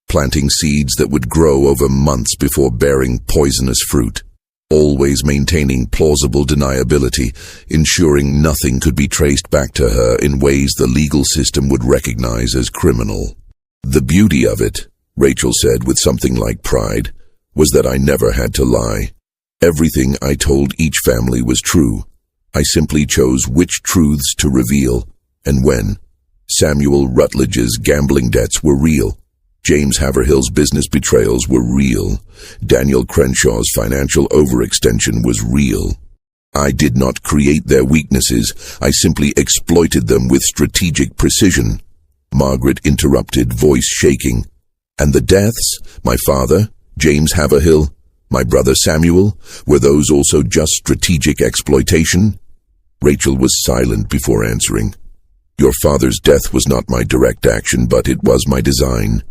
planting seeds that would grow over months before bearing poisonous fruit, always maintaining plausible deniability, ensuring nothing could be traced back to her in ways the legal system would recognize as criminal. "The beauty of it," Rachel said with something like pride, "was that I never had to lie. Everything I told each family was true. I simply chose which truths to reveal, and when. Samuel Rutledge's gambling debts were real. James Haverhill's business betrayals were real. Daniel Crenshaw's financial overextension was real. I did not create their weaknesses, I simply exploited them with strategic precision." Margaret interrupted, voice shaking. "And the deaths? My father, James Haverhill, my brother Samuel, were those also just strategic exploitation?" Rachel was silent before answering. "Your father's death was not my direct action, but it was my design.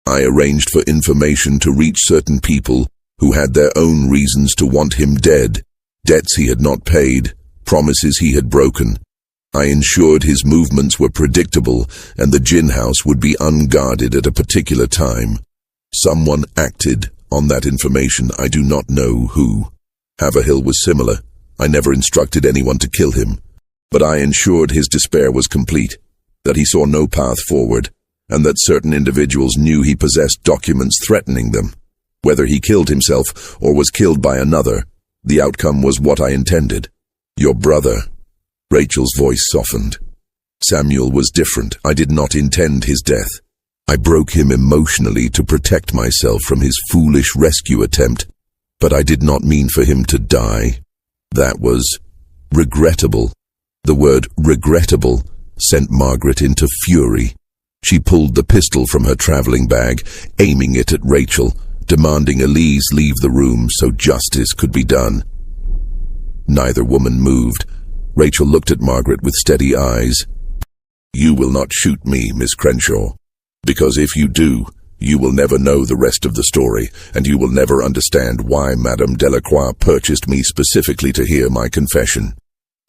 I arranged for information to reach certain people who had their own reasons to want him dead, debts he had not paid, promises he had broken. I ensured his movements were predictable and the gin house would be unguarded at a particular time. Someone acted on that information, I do not know who. Haverhill was similar. I never instructed anyone to kill him, but I ensured his despair was complete, that he saw no path forward, and that certain individuals knew he possessed documents threatening them. Whether he killed himself or was killed by another, the outcome was what I intended. Your brother." Rachel's voice softened. "Samuel was different. I did not intend his death. I broke him emotionally to protect myself from his foolish rescue attempt. But I did not mean for him to die. That was regrettable. The word regrettable sent Margaret into fury. She pulled the pistol from her traveling bag, aiming it at Rachel, demanding Elise leave the room so justice could be done. Neither woman moved. Rachel looked at Margaret with steady eyes. "You will not shoot me, Miss Crenshaw, because if you do, you will never know the rest of the story, and you will never understand why Madame Delacroix purchased me specifically to hear my confession."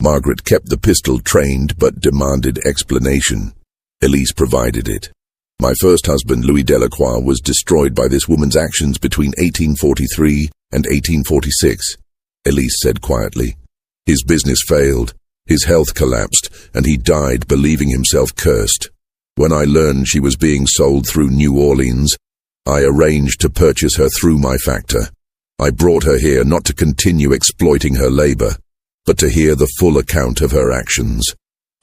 Margaret kept the pistol trained but demanded explanation. Elise provided it. "My first husband, Louis Delacroix, was destroyed by this woman's actions between 1843 and 1846, Elise said quietly. "His business failed, his health collapsed, and he died believing himself cursed. When I learned she was being sold through New Orleans, I arranged to purchase her through my factor. I brought her here not to continue exploiting her labor, but to hear the full account of her actions.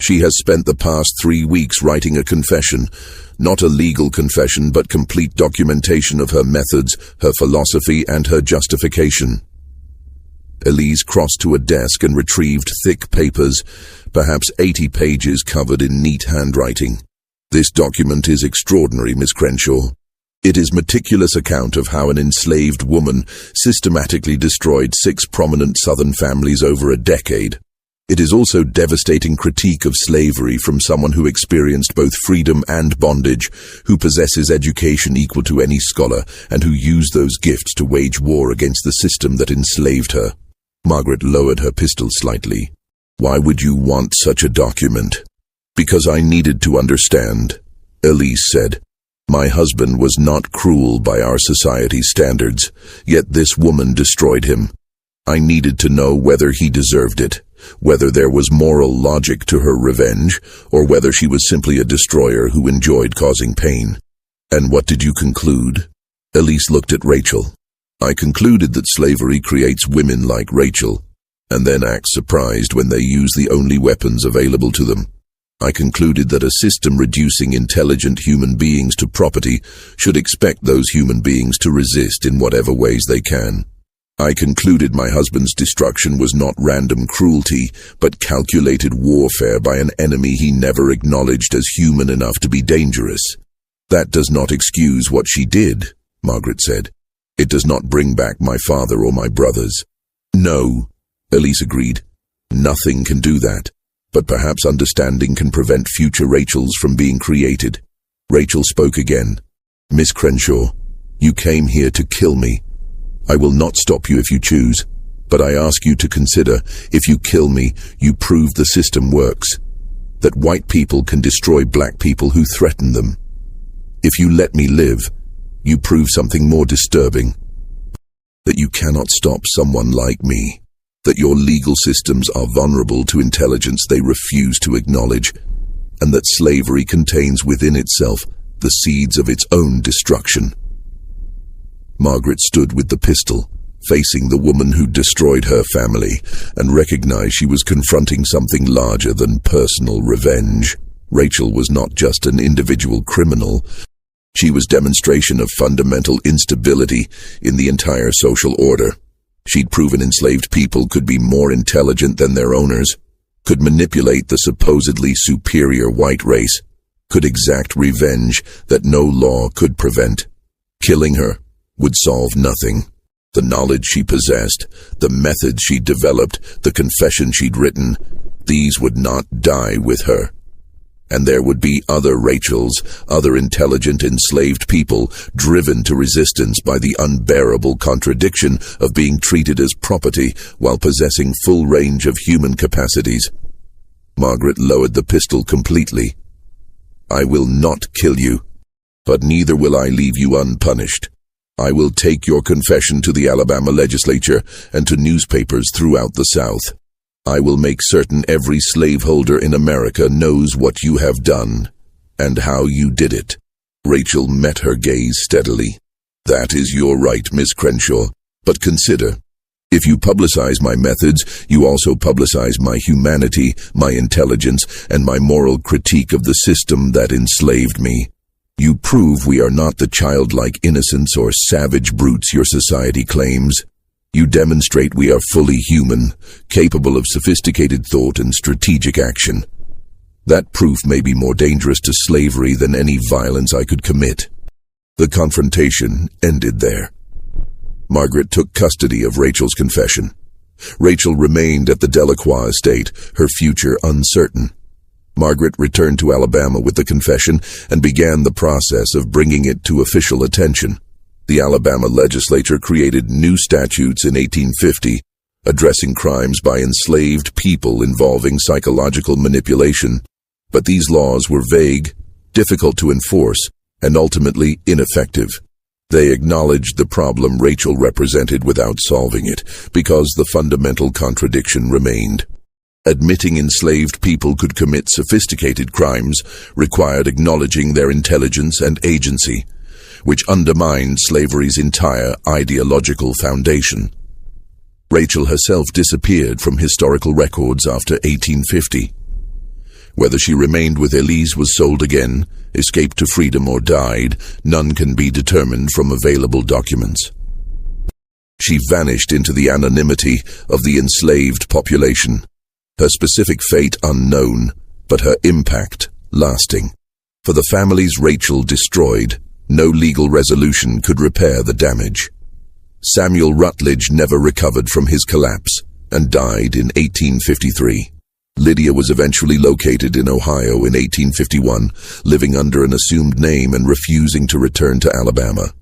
She has spent the past 3 weeks writing a confession, not a legal confession, but complete documentation of her methods, her philosophy, and her justification." Elise crossed to a desk and retrieved thick papers, perhaps 80 pages covered in neat handwriting. "This document is extraordinary, Miss Crenshaw. It is meticulous account of how an enslaved woman systematically destroyed 6 prominent Southern families over a decade. It is also devastating critique of slavery from someone who experienced both freedom and bondage, who possesses education equal to any scholar, and who used those gifts to wage war against the system that enslaved her." Margaret lowered her pistol slightly. "Why would you want such a document?" "Because I needed to understand," Elise said. "My husband was not cruel by our society's standards, yet this woman destroyed him. I needed to know whether he deserved it, whether there was moral logic to her revenge, or whether she was simply a destroyer who enjoyed causing pain." "And what did you conclude?" Elise looked at Rachel. "I concluded that slavery creates women like Rachel, and then acts surprised when they use the only weapons available to them. I concluded that a system reducing intelligent human beings to property should expect those human beings to resist in whatever ways they can. I concluded my husband's destruction was not random cruelty, but calculated warfare by an enemy he never acknowledged as human enough to be dangerous. That does not excuse what she did," Margaret said. "It does not bring back my father or my brothers." "No," Elise agreed. "Nothing can do that. But perhaps understanding can prevent future Rachels from being created." Rachel spoke again. "Miss Crenshaw, you came here to kill me. I will not stop you if you choose, but I ask you to consider, if you kill me, you prove the system works, that white people can destroy black people who threaten them. If you let me live, you prove something more disturbing, that you cannot stop someone like me, that your legal systems are vulnerable to intelligence they refuse to acknowledge, and that slavery contains within itself the seeds of its own destruction." Margaret stood with the pistol, facing the woman who destroyed her family, and recognized she was confronting something larger than personal revenge. Rachel was not just an individual criminal. She was demonstration of fundamental instability in the entire social order. She'd proven enslaved people could be more intelligent than their owners, could manipulate the supposedly superior white race, could exact revenge that no law could prevent. Killing her would solve nothing. The knowledge she possessed, the methods she'd developed, the confession she'd written, these would not die with her. And there would be other Rachels, other intelligent enslaved people, driven to resistance by the unbearable contradiction of being treated as property while possessing full range of human capacities. Margaret lowered the pistol completely. "I will not kill you, but neither will I leave you unpunished. I will take your confession to the Alabama legislature and to newspapers throughout the South. I will make certain every slaveholder in America knows what you have done and how you did it." Rachel met her gaze steadily. "That is your right, Miss Crenshaw, but consider, if you publicize my methods, you also publicize my humanity, my intelligence, and my moral critique of the system that enslaved me. You prove we are not the childlike innocents or savage brutes your society claims. You demonstrate we are fully human, capable of sophisticated thought and strategic action. That proof may be more dangerous to slavery than any violence I could commit." The confrontation ended there. Margaret took custody of Rachel's confession. Rachel remained at the Delacroix estate, her future uncertain. Margaret returned to Alabama with the confession and began the process of bringing it to official attention. The Alabama legislature created new statutes in 1850, addressing crimes by enslaved people involving psychological manipulation. But these laws were vague, difficult to enforce, and ultimately ineffective. They acknowledged the problem Rachel represented without solving it, because the fundamental contradiction remained. Admitting enslaved people could commit sophisticated crimes required acknowledging their intelligence and agency, which undermined slavery's entire ideological foundation. Rachel herself disappeared from historical records after 1850. Whether she remained with Elise, was sold again, escaped to freedom, or died, none can be determined from available documents. She vanished into the anonymity of the enslaved population, her specific fate unknown, but her impact lasting. For the families Rachel destroyed, no legal resolution could repair the damage. Samuel Rutledge never recovered from his collapse and died in 1853. Lydia was eventually located in Ohio in 1851, living under an assumed name and refusing to return to Alabama.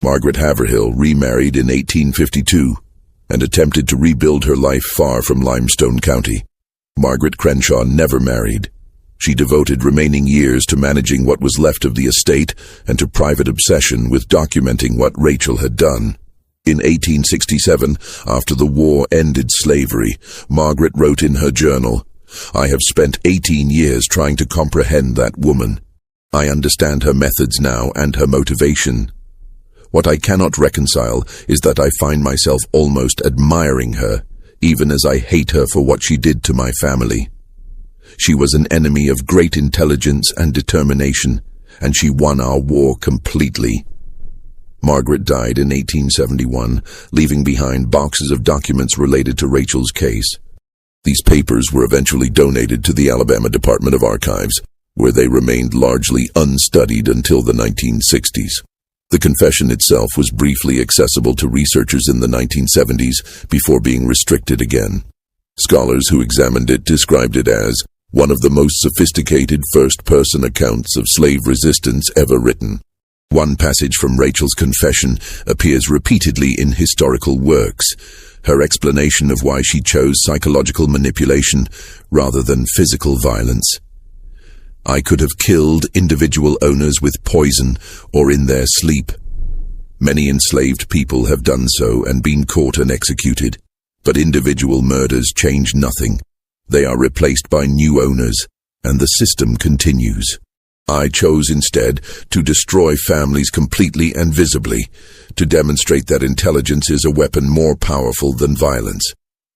Margaret Haverhill remarried in 1852 and attempted to rebuild her life far from Limestone County. Margaret Crenshaw never married. She devoted remaining years to managing what was left of the estate and to private obsession with documenting what Rachel had done. In 1867, after the war ended slavery, Margaret wrote in her journal, "I have spent 18 years trying to comprehend that woman. I understand her methods now and her motivation. What I cannot reconcile is that I find myself almost admiring her, even as I hate her for what she did to my family. She was an enemy of great intelligence and determination, and she won our war completely." Margaret died in 1871, leaving behind boxes of documents related to Rachel's case. These papers were eventually donated to the Alabama Department of Archives, where they remained largely unstudied until the 1960s. The confession itself was briefly accessible to researchers in the 1970s before being restricted again. Scholars who examined it described it as one of the most sophisticated first-person accounts of slave resistance ever written. One passage from Rachel's confession appears repeatedly in historical works, her explanation of why she chose psychological manipulation rather than physical violence. "I could have killed individual owners with poison or in their sleep. Many enslaved people have done so and been caught and executed, but individual murders change nothing. They are replaced by new owners, and the system continues. I chose instead to destroy families completely and visibly, to demonstrate that intelligence is a weapon more powerful than violence,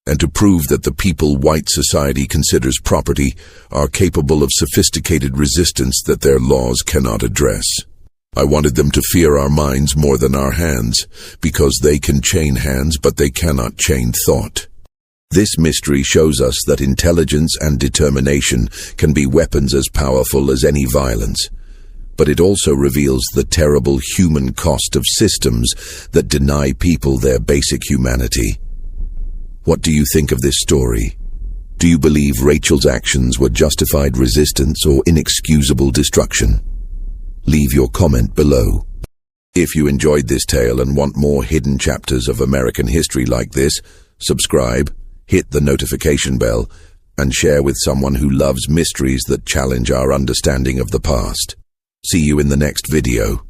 and to prove that the people white society considers property are capable of sophisticated resistance that their laws cannot address. I wanted them to fear our minds more than our hands, because they can chain hands but they cannot chain thought." This mystery shows us that intelligence and determination can be weapons as powerful as any violence, but it also reveals the terrible human cost of systems that deny people their basic humanity. What do you think of this story? Do you believe Rachel's actions were justified resistance or inexcusable destruction? Leave your comment below. If you enjoyed this tale and want more hidden chapters of American history like this, subscribe, hit the notification bell, and share with someone who loves mysteries that challenge our understanding of the past. See you in the next video.